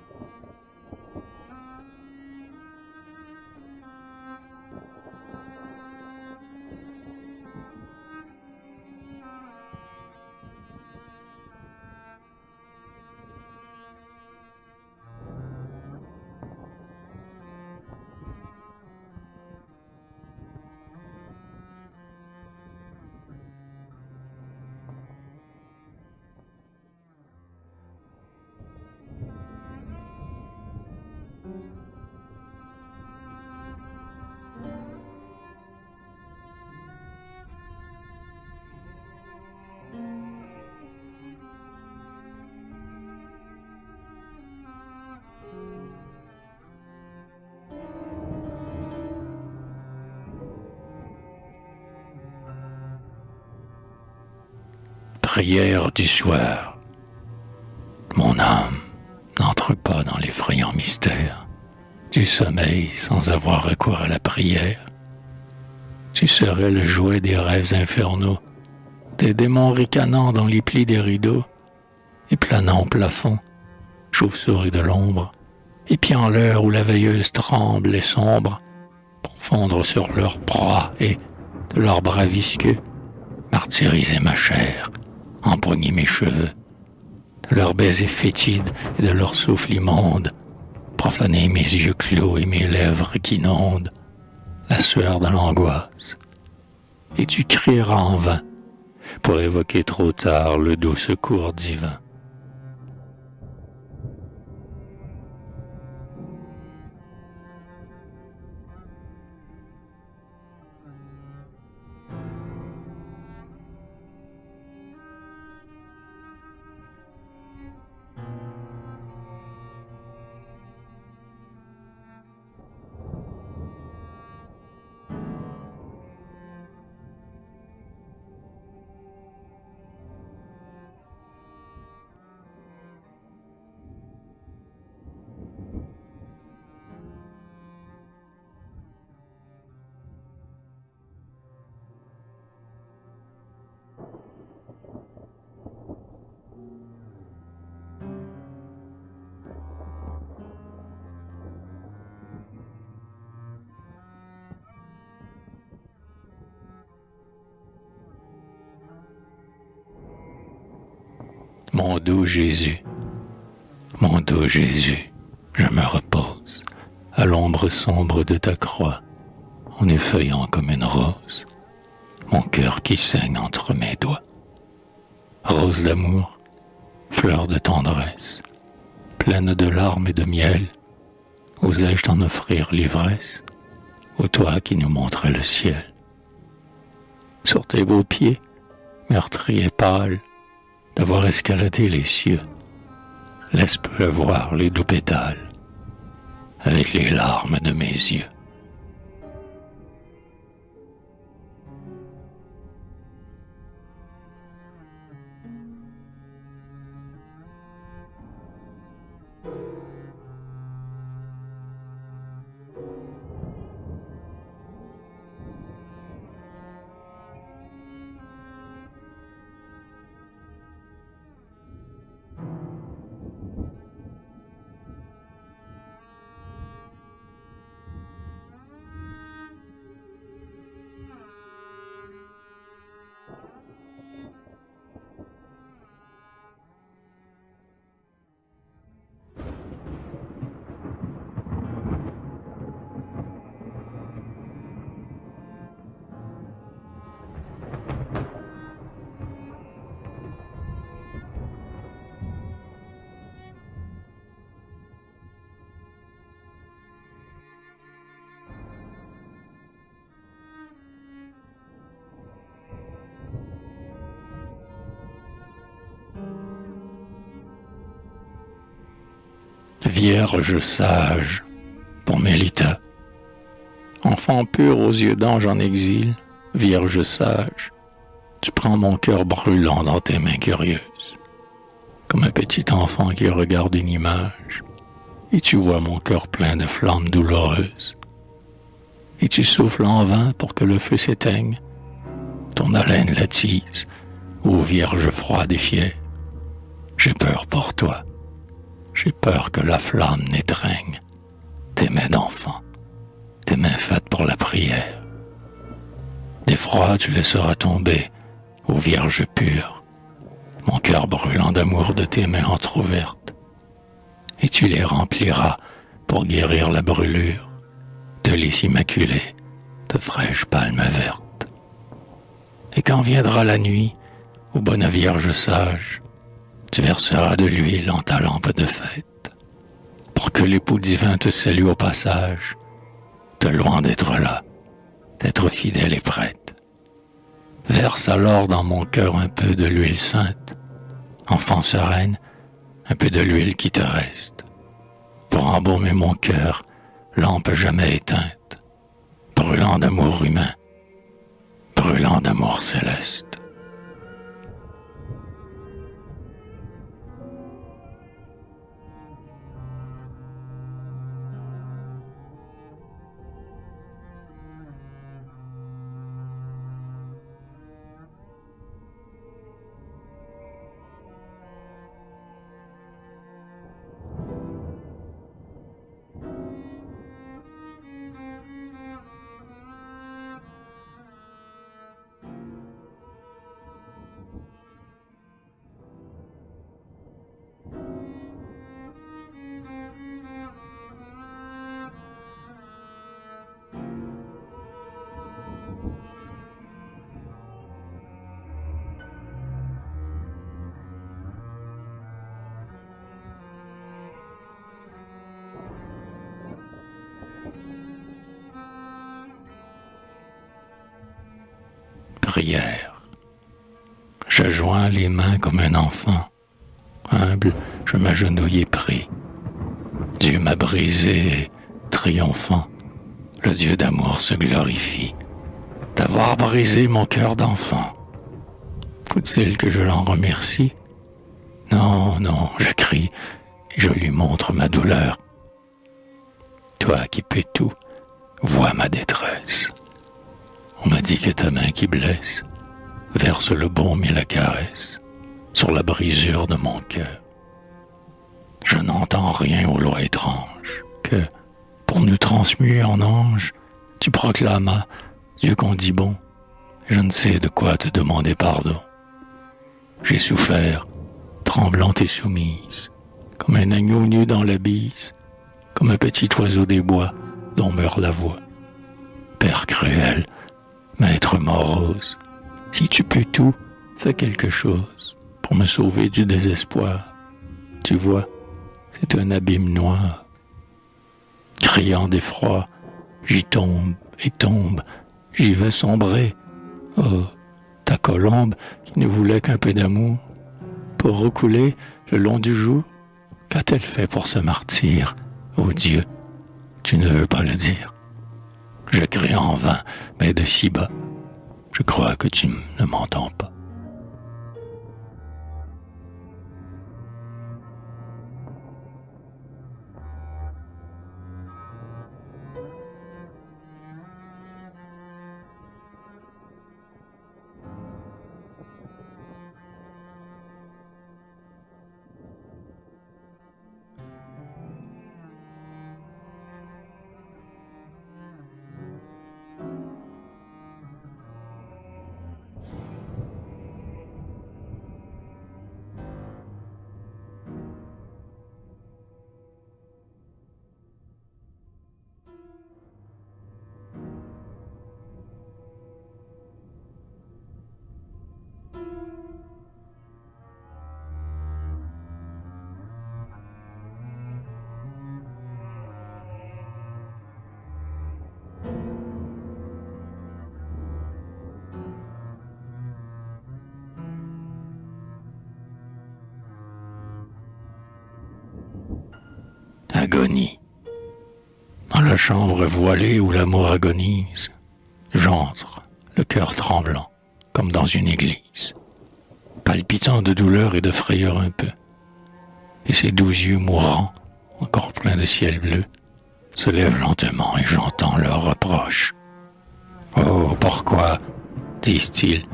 prière du soir. Mon âme n'entre pas dans l'effrayant mystère du sommeil sans avoir recours à la prière. Tu serais le jouet des rêves infernaux, des démons ricanant dans les plis des rideaux, et planant au plafond, chauve-souris de l'ombre, épiant l'heure où la veilleuse tremble et sombre, pour fondre sur leur proie et, de leurs bras visqueux, martyriser ma chair, empoigner mes cheveux, de leurs baisers fétides et de leur souffle immonde, profaner mes yeux clos et mes lèvres qui inondent la sueur de l'angoisse. Et tu crieras en vain pour évoquer trop tard le doux secours divin. Mon doux Jésus, je me repose à l'ombre sombre de ta croix, en effeuillant comme une rose, mon cœur qui saigne entre mes doigts. Rose d'amour, fleur de tendresse, pleine de larmes et de miel, osais-je t'en offrir l'ivresse, ô toi qui nous montrais le ciel. Sur tes beaux pieds, meurtri et pâle, d'avoir escaladé les cieux, laisse pleuvoir les doux pétales avec les larmes de mes yeux. Vierge sage, pour Mélita, enfant pur aux yeux d'ange en exil, Vierge sage, tu prends mon cœur brûlant dans tes mains curieuses, comme un petit enfant qui regarde une image, et tu vois mon cœur plein de flammes douloureuses, et tu souffles en vain pour que le feu s'éteigne, ton haleine l'attise, ô Vierge froide et fière, j'ai peur pour toi. J'ai peur que la flamme n'étreigne tes mains d'enfant, tes mains faites pour la prière. D'effroi tu laisseras tomber, ô Vierge pure, mon cœur brûlant d'amour de tes mains entr'ouvertes, et tu les rempliras pour guérir la brûlure de lys immaculés, de fraîches palmes vertes. Et quand viendra la nuit, ô bonne Vierge sage, tu verseras de l'huile en ta lampe de fête, pour que l'époux divin te salue au passage, te loin d'être là, d'être fidèle et prête. Verse alors dans mon cœur un peu de l'huile sainte, enfant sereine, un peu de l'huile qui te reste, pour embaumer mon cœur, lampe jamais éteinte, brûlant d'amour humain, brûlant d'amour céleste. prière. Je joins les mains comme un enfant. Humble, je m'agenouille et prie. Dieu m'a brisé et, triomphant, le Dieu d'amour se glorifie. D'avoir brisé mon cœur d'enfant. Faut-il que je l'en remercie? Non, non, je crie et je lui montre ma douleur. Toi qui peux tout, vois ma détresse. On m'a dit que ta main qui blesse verse le baume et la caresse sur la brisure de mon cœur. Je n'entends rien aux lois étranges que, pour nous transmuer en anges, tu proclamas, Dieu qu'on dit bon, je ne sais de quoi te demander pardon. J'ai souffert, tremblante et soumise, comme un agneau nu dans la bise, comme un petit oiseau des bois dont meurt la voix. Père cruel, Maître morose, si tu peux tout, fais quelque chose pour me sauver du désespoir. Tu vois, c'est un abîme noir. Criant d'effroi, j'y tombe et tombe, j'y vais sombrer. Oh, ta colombe qui ne voulait qu'un peu d'amour, pour recouler le long du jour, qu'a-t-elle fait pour ce martyr? Oh Dieu, tu ne veux pas le dire. Je crie en vain, mais de si bas, je crois que tu ne m'entends pas. Agonie. Dans la chambre voilée où l'amour agonise, j'entre, le cœur tremblant, comme dans une église, palpitant de douleur et de frayeur un peu. Et ses doux yeux mourants, encore pleins de ciel bleu, se lèvent lentement et j'entends leurs reproches. Oh, pourquoi, disent-ils,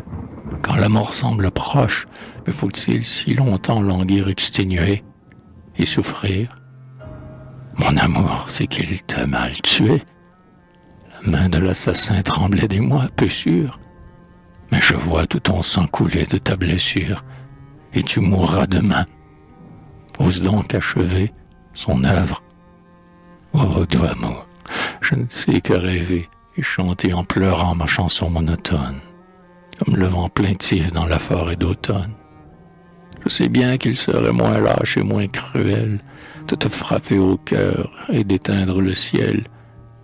quand la mort semble proche, me faut-il si longtemps languir exténué et souffrir? Mon amour, c'est qu'il t'a mal tué. La main de l'assassin tremblait des mois, peu sûr. Mais je vois tout ton sang couler de ta blessure, et tu mourras demain. Ose donc achever son œuvre. Oh, doux amour, je ne sais que rêver et chanter en pleurant ma chanson monotone, comme le vent plaintif dans la forêt d'automne. Je sais bien qu'il serait moins lâche et moins cruel de te frapper au cœur et d'éteindre le ciel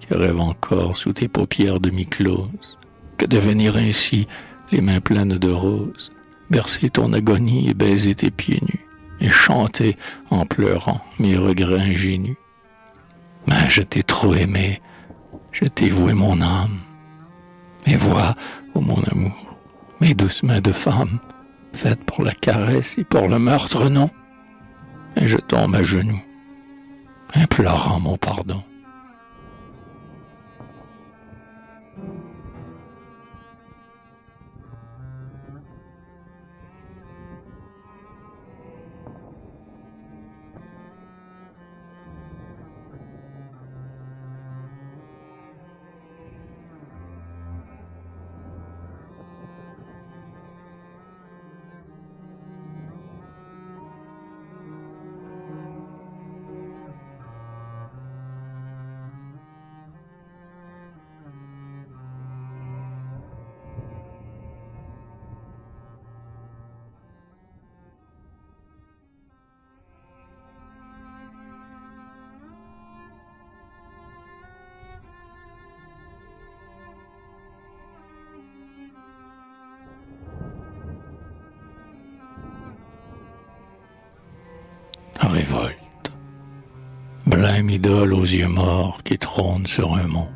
qui rêve encore sous tes paupières demi-closes, que de venir ainsi, les mains pleines de roses, bercer ton agonie et baiser tes pieds nus, et chanter en pleurant mes regrets ingénus. Mais je t'ai trop aimé, je t'ai voué mon âme. Et vois, ô mon amour, mes douces mains de femme, faites pour la caresse et pour le meurtre, non? Et je tombe à genoux, implorant mon pardon. révolte. Blême idole aux yeux morts qui trône sur un mont,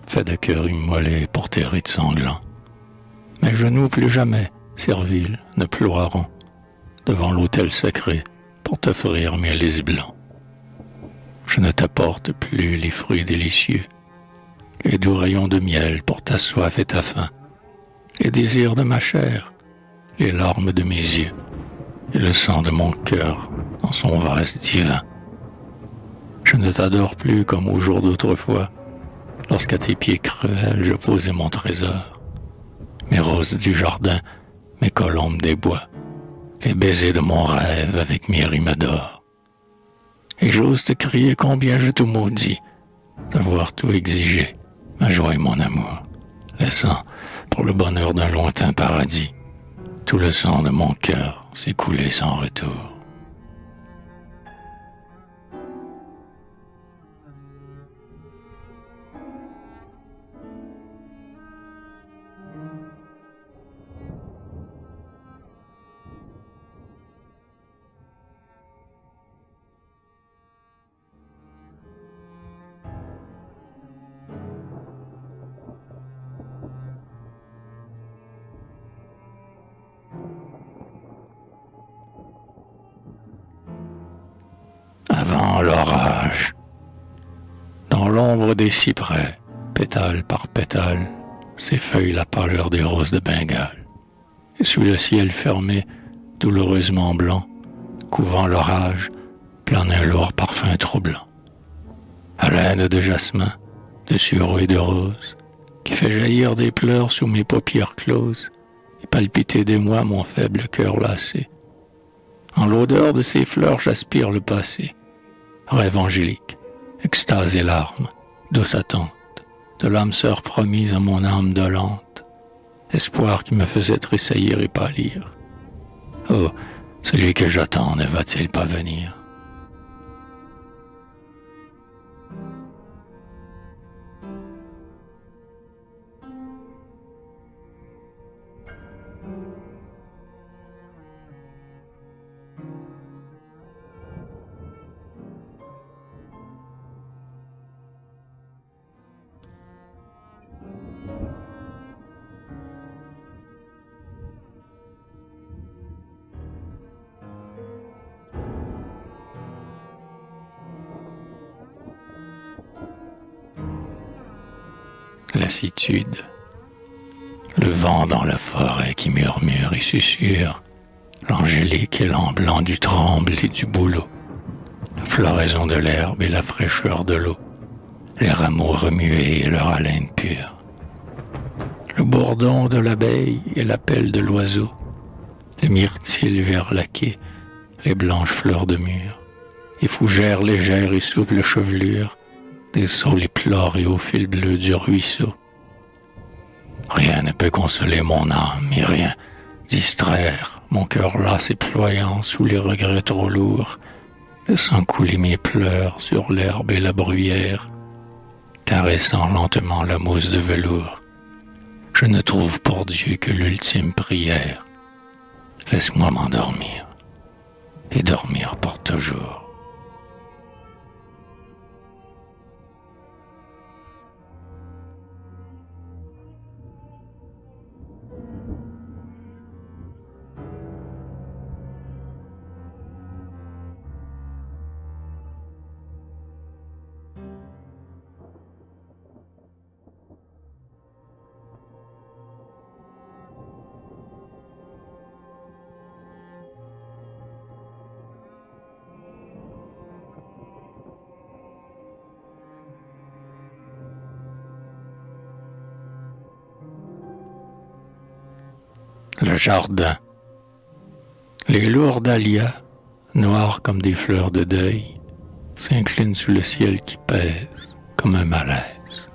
fait de cœur immolé pour tes rites sanglants. Mes genoux plus jamais, serviles, ne ploieront devant l'autel sacré pour t'offrir mes lys blancs. Je ne t'apporte plus les fruits délicieux, les doux rayons de miel pour ta soif et ta faim, les désirs de ma chair, les larmes de mes yeux, et le sang de mon cœur dans son vase divin. Je ne t'adore plus comme au jour d'autrefois, lorsqu'à tes pieds cruels je posais mon trésor, mes roses du jardin, mes colombes des bois, les baisers de mon rêve avec mes rimes d'or. Et j'ose te crier combien je te maudis d'avoir tout exigé, ma joie et mon amour, laissant, pour le bonheur d'un lointain paradis, tout le sang de mon cœur s'écouler sans retour. Avant l'orage, dans l'ombre des cyprès, pétale par pétale, s'effeuille la pâleur des roses de Bengale. Et sous le ciel fermé, douloureusement blanc, couvant l'orage, plane un lourd parfum troublant. Haleine de jasmin, de sureau et de rose, qui fait jaillir des pleurs sous mes paupières closes et palpiter d'émoi mon faible cœur lassé. En l'odeur de ces fleurs, j'aspire le passé. Rêve angélique, extase et larmes, douce attente, de l'âme sœur promise à mon âme dolente, espoir qui me faisait tressaillir et pâlir. Oh, celui que j'attends ne va-t-il pas venir? Lassitude, le vent dans la forêt qui murmure et susurre, l'angélique élan blanc du tremble et du bouleau, la floraison de l'herbe et la fraîcheur de l'eau, les rameaux remués et leur haleine pure, le bourdon de l'abeille et l'appel de l'oiseau, les myrtilles verlaquées, les blanches fleurs de mûre, les fougères légères et souples chevelures, des saules éplorés au fil bleu du ruisseau. Rien ne peut consoler mon âme, et rien distraire mon cœur las et ployant sous les regrets trop lourds, laissant couler mes pleurs sur l'herbe et la bruyère, caressant lentement la mousse de velours. Je ne trouve pour Dieu que l'ultime prière. Laisse-moi m'endormir, et dormir pour toujours. Le jardin. Les lourds dahlias, noirs comme des fleurs de deuil, s'inclinent sous le ciel qui pèse comme un malaise.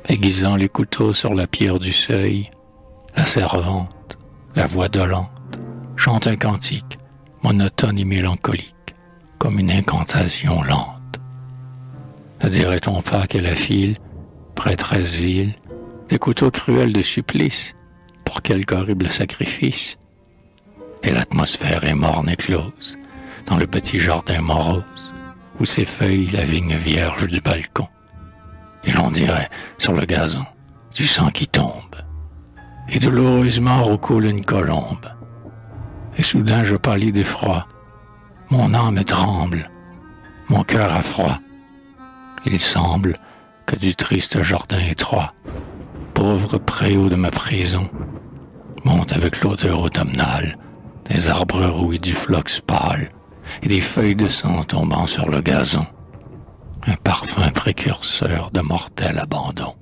Aiguisant les couteaux sur la pierre du seuil, la servante, la voix dolente, chante un cantique monotone et mélancolique, comme une incantation lente. Ne dirait-on pas qu'elle affile, prêtresse vile, des couteaux cruels de supplice, pour quelque horrible sacrifice? Et l'atmosphère est morne et close, dans le petit jardin morose, où s'effeuille la vigne vierge du balcon. Et l'on dirait, sur le gazon, du sang qui tombe, et douloureusement recoule une colombe. Et soudain je pâlis d'effroi, mon âme tremble, mon cœur a froid. Il semble que du triste jardin étroit, pauvre préau de ma prison, monte avec l'odeur automnale des arbres rouillés du phlox pâle et des feuilles de sang tombant sur le gazon, un parfum précurseur de mortel abandon.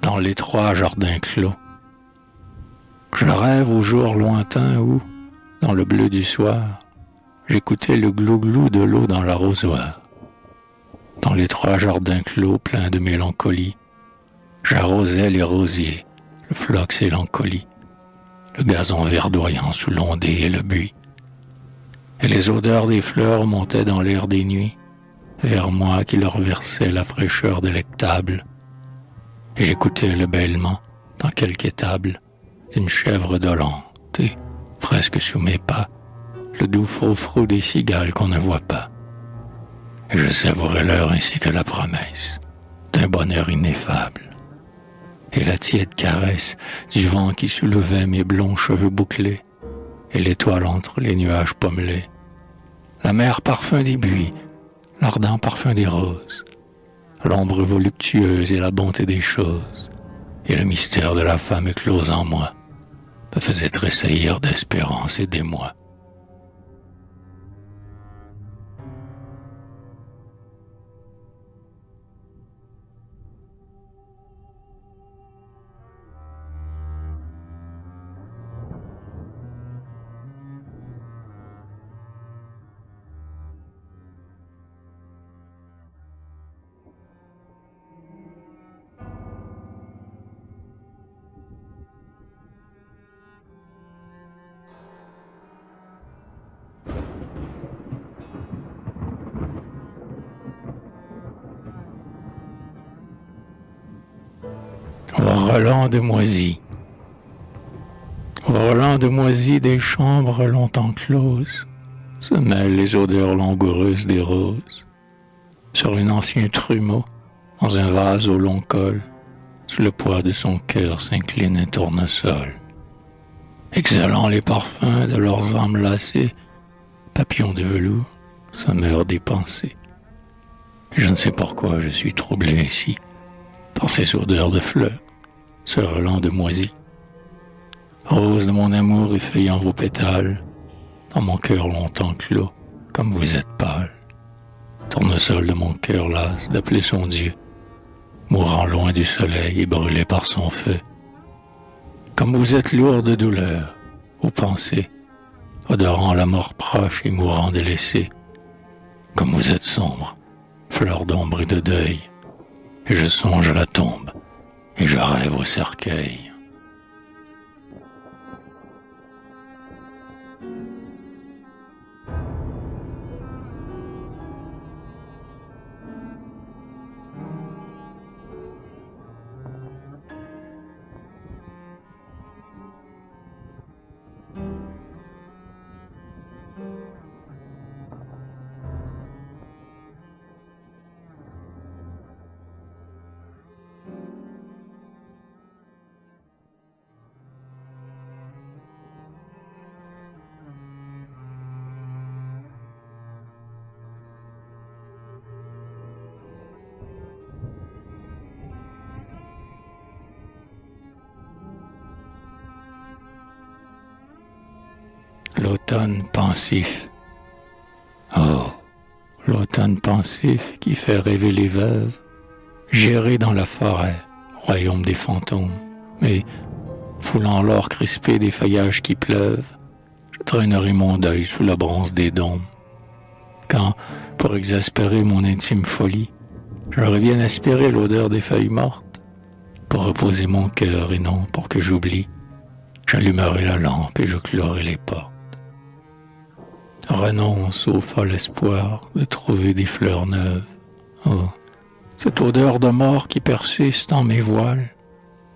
Dans l'étroit jardin clos, je rêve aux jours lointains où, dans le bleu du soir, j'écoutais le glou-glou de l'eau dans l'arrosoir. Dans l'étroit jardin clos plein de mélancolie, j'arrosais les rosiers, le phlox et l'encolie, le gazon verdoyant sous l'ondée et le buis. Et les odeurs des fleurs montaient dans l'air des nuits, vers moi qui leur versait la fraîcheur délectable. Et j'écoutais le bêlement, dans quelque étable, d'une chèvre dolente, et, presque sous mes pas, le doux frou-frou des cigales qu'on ne voit pas. Et je savourais l'heure ainsi que la promesse d'un bonheur ineffable. Et la tiède caresse du vent qui soulevait mes blonds cheveux bouclés, et l'étoile entre les nuages pommelés. La mer parfum des buis, l'ardent parfum des roses, l'ombre voluptueuse et la bonté des choses, et le mystère de la femme éclose en moi, me faisait tressaillir d'espérance et d'émoi. Au relent de moisie, au relent de moisie des chambres longtemps closes, se mêlent les odeurs langoureuses des roses. Sur un ancien trumeau, dans un vase au long col, sous le poids de son cœur s'incline un tournesol. Exhalant les parfums de leurs âmes lassées, papillons de velours, sommeurent des pensées. Et je ne sais pourquoi je suis troublé ainsi, par ces odeurs de fleurs, ce relent de moisie. Rose de mon amour effeuillant vos pétales, dans mon cœur longtemps clos, comme vous êtes pâle. Tournesol de mon cœur las d'appeler son Dieu, mourant loin du soleil et brûlé par son feu. Comme vous êtes lourd de douleur, aux pensées, odorant la mort proche et mourant délaissé. Comme vous êtes sombre, fleur d'ombre et de deuil, et je songe à la tombe, et je rêve au cercueil. L'automne pensif. Oh, l'automne pensif qui fait rêver les veuves, J'irai dans la forêt, royaume des fantômes, et, foulant l'or crispé des feuillages qui pleuvent, je traînerai mon deuil sous la bronze des dômes. Quand, pour exaspérer mon intime folie, j'aurais bien aspiré l'odeur des feuilles mortes, pour reposer mon cœur et non pour que j'oublie, j'allumerai la lampe et je clouerai les portes. Renonce au fol espoir de trouver des fleurs neuves. Oh, cette odeur de mort qui persiste en mes voiles,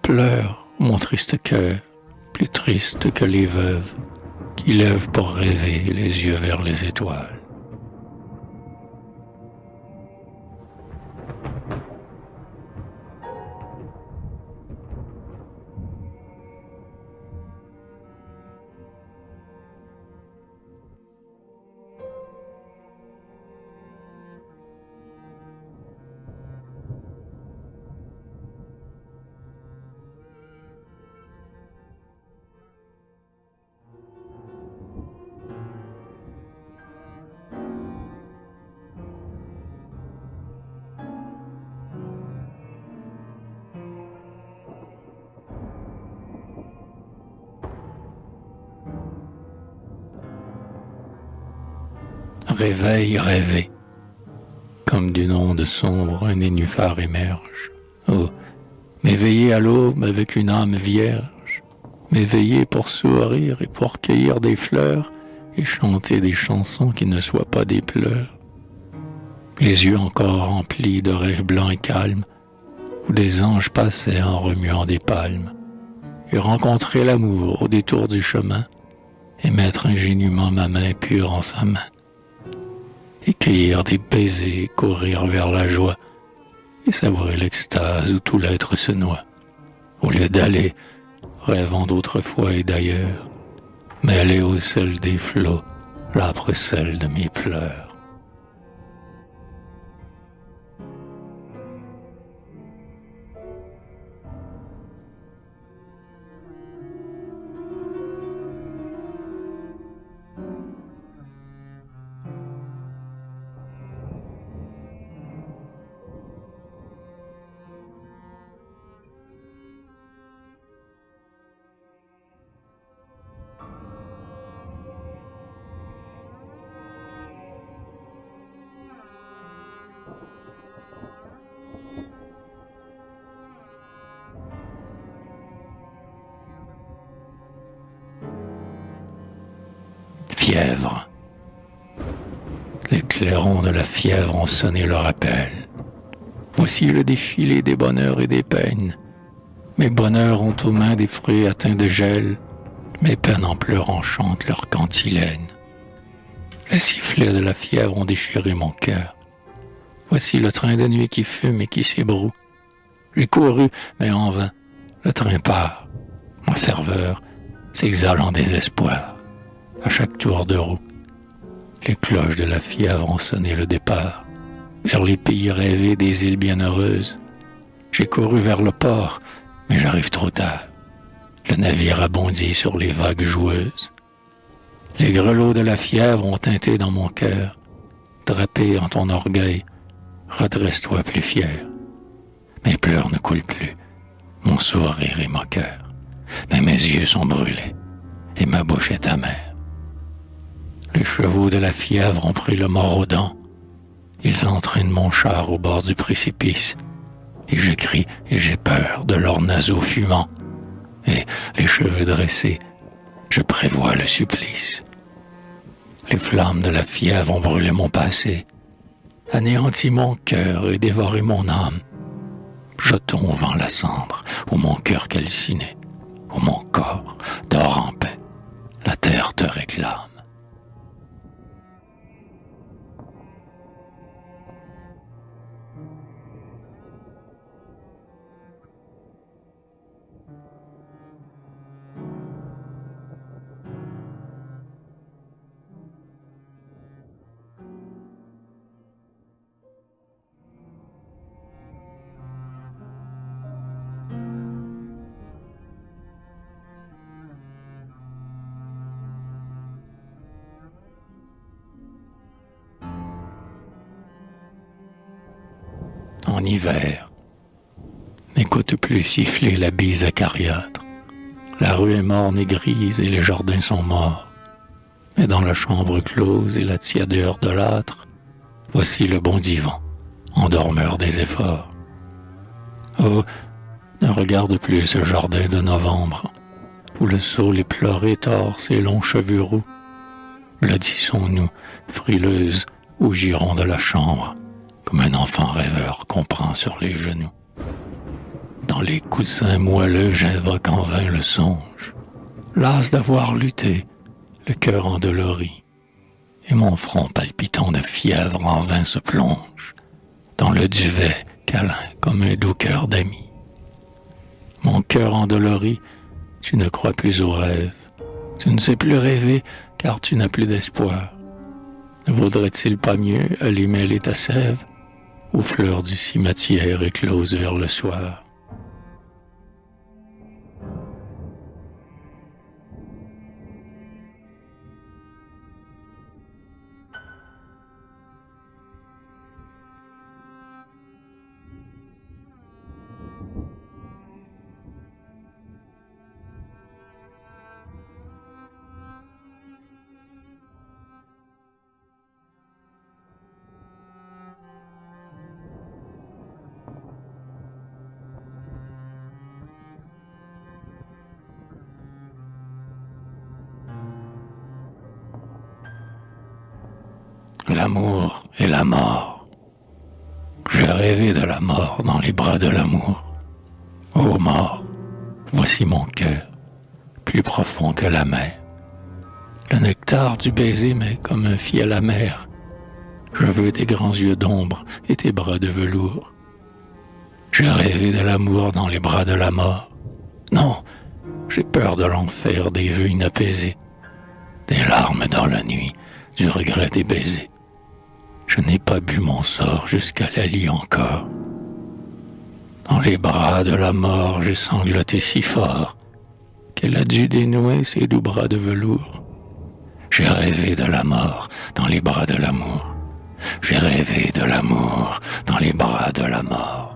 pleure mon triste cœur, plus triste que les veuves, qui lèvent pour rêver les yeux vers les étoiles. Réveil rêvé, comme d'une onde sombre un nénuphar émerge. Oh, m'éveiller à l'aube avec une âme vierge, m'éveiller pour sourire et pour cueillir des fleurs et chanter des chansons qui ne soient pas des pleurs. Les yeux encore remplis de rêves blancs et calmes, où des anges passaient en remuant des palmes, et rencontrer l'amour au détour du chemin, et mettre ingénument ma main pure en sa main, et cueillir des baisers, courir vers la joie, et savourer l'extase où tout l'être se noie, au lieu d'aller, rêvant d'autrefois et d'ailleurs, mais aller au sel des flots, l'âpre sel de mes pleurs. Fièvre. Les clairons de la fièvre ont sonné leur appel. Voici le défilé des bonheurs et des peines. Mes bonheurs ont aux mains des fruits atteints de gel. Mes peines en pleurant chantent leur cantilène. Les sifflets de la fièvre ont déchiré mon cœur. Voici le train de nuit qui fume et qui s'ébroue. J'ai couru, mais en vain. Le train part. Ma ferveur s'exhale en désespoir. À chaque tour de roue, les cloches de la fièvre ont sonné le départ, vers les pays rêvés des îles bienheureuses. J'ai couru vers le port, mais j'arrive trop tard. Le navire a bondi sur les vagues joueuses. Les grelots de la fièvre ont teinté dans mon cœur. Drapé en ton orgueil, redresse-toi plus fier. Mes pleurs ne coulent plus, mon sourire est moqueur, mais mes yeux sont brûlés et ma bouche est amère. Les chevaux de la fièvre ont pris le mort aux dents. Ils entraînent mon char au bord du précipice. Et je crie et j'ai peur de leurs naseaux fumants. Et, les cheveux dressés, je prévois le supplice. Les flammes de la fièvre ont brûlé mon passé, anéanti mon cœur et dévoré mon âme. Jetons au vent la cendre, où mon cœur calciné, où mon corps dort en paix. La terre te réclame. En hiver, n'écoute plus siffler la bise acariâtre. La rue est morne et grise et les jardins sont morts. Mais dans la chambre close et la tiédeur de l'âtre, voici le bon divan, endormeur des efforts. Oh, ne regarde plus ce jardin de novembre, où le saule éploré tord ses longs cheveux roux. Blotissons-nous, frileuses, au giron de la chambre, comme un enfant rêveur qu'on prend sur les genoux. Dans les coussins moelleux, j'invoque en vain le songe, las d'avoir lutté, le cœur endolori, et mon front palpitant de fièvre en vain se plonge dans le duvet câlin comme un doux cœur d'ami. Mon cœur endolori, tu ne crois plus aux rêves, tu ne sais plus rêver car tu n'as plus d'espoir. Ne vaudrait-il pas mieux aller mêler ta sève aux fleurs du cimetière écloses vers le soir? L'amour et la mort. J'ai rêvé de la mort dans les bras de l'amour. Ô mort, voici mon cœur, plus profond que la mer. Le nectar du baiser m'est comme un fiel amer. Je veux tes grands yeux d'ombre et tes bras de velours. J'ai rêvé de l'amour dans les bras de la mort. Non, j'ai peur de l'enfer des vœux inapaisés, des larmes dans la nuit, du regret des baisers. Je n'ai pas bu mon sort jusqu'à la lie encore. Dans les bras de la mort, j'ai sangloté si fort qu'elle a dû dénouer ses doux bras de velours. J'ai rêvé de la mort dans les bras de l'amour. J'ai rêvé de l'amour dans les bras de la mort.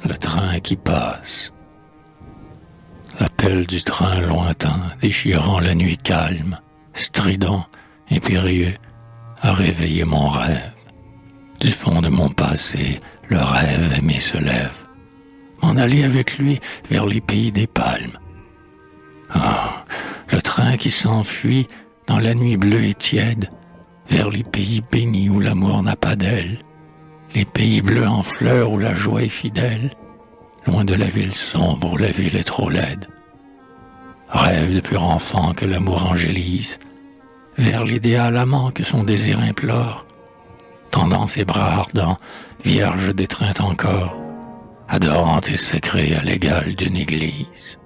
Le train qui passe, l'appel du train lointain déchirant la nuit calme, strident, impérieux, a réveillé mon rêve. Du fond de mon passé, le rêve aimé se lève, m'en aller avec lui vers les pays des palmes. Ah, le train qui s'enfuit dans la nuit bleue et tiède, vers les pays bénis où l'amour n'a pas d'aile. Les pays bleus en fleurs où la joie est fidèle, loin de la ville sombre où la ville est trop laide. Rêve de pur enfant que l'amour angélise, vers l'idéal amant que son désir implore, tendant ses bras ardents, vierge d'étreinte encore, adorant et sacrée à l'égal d'une église.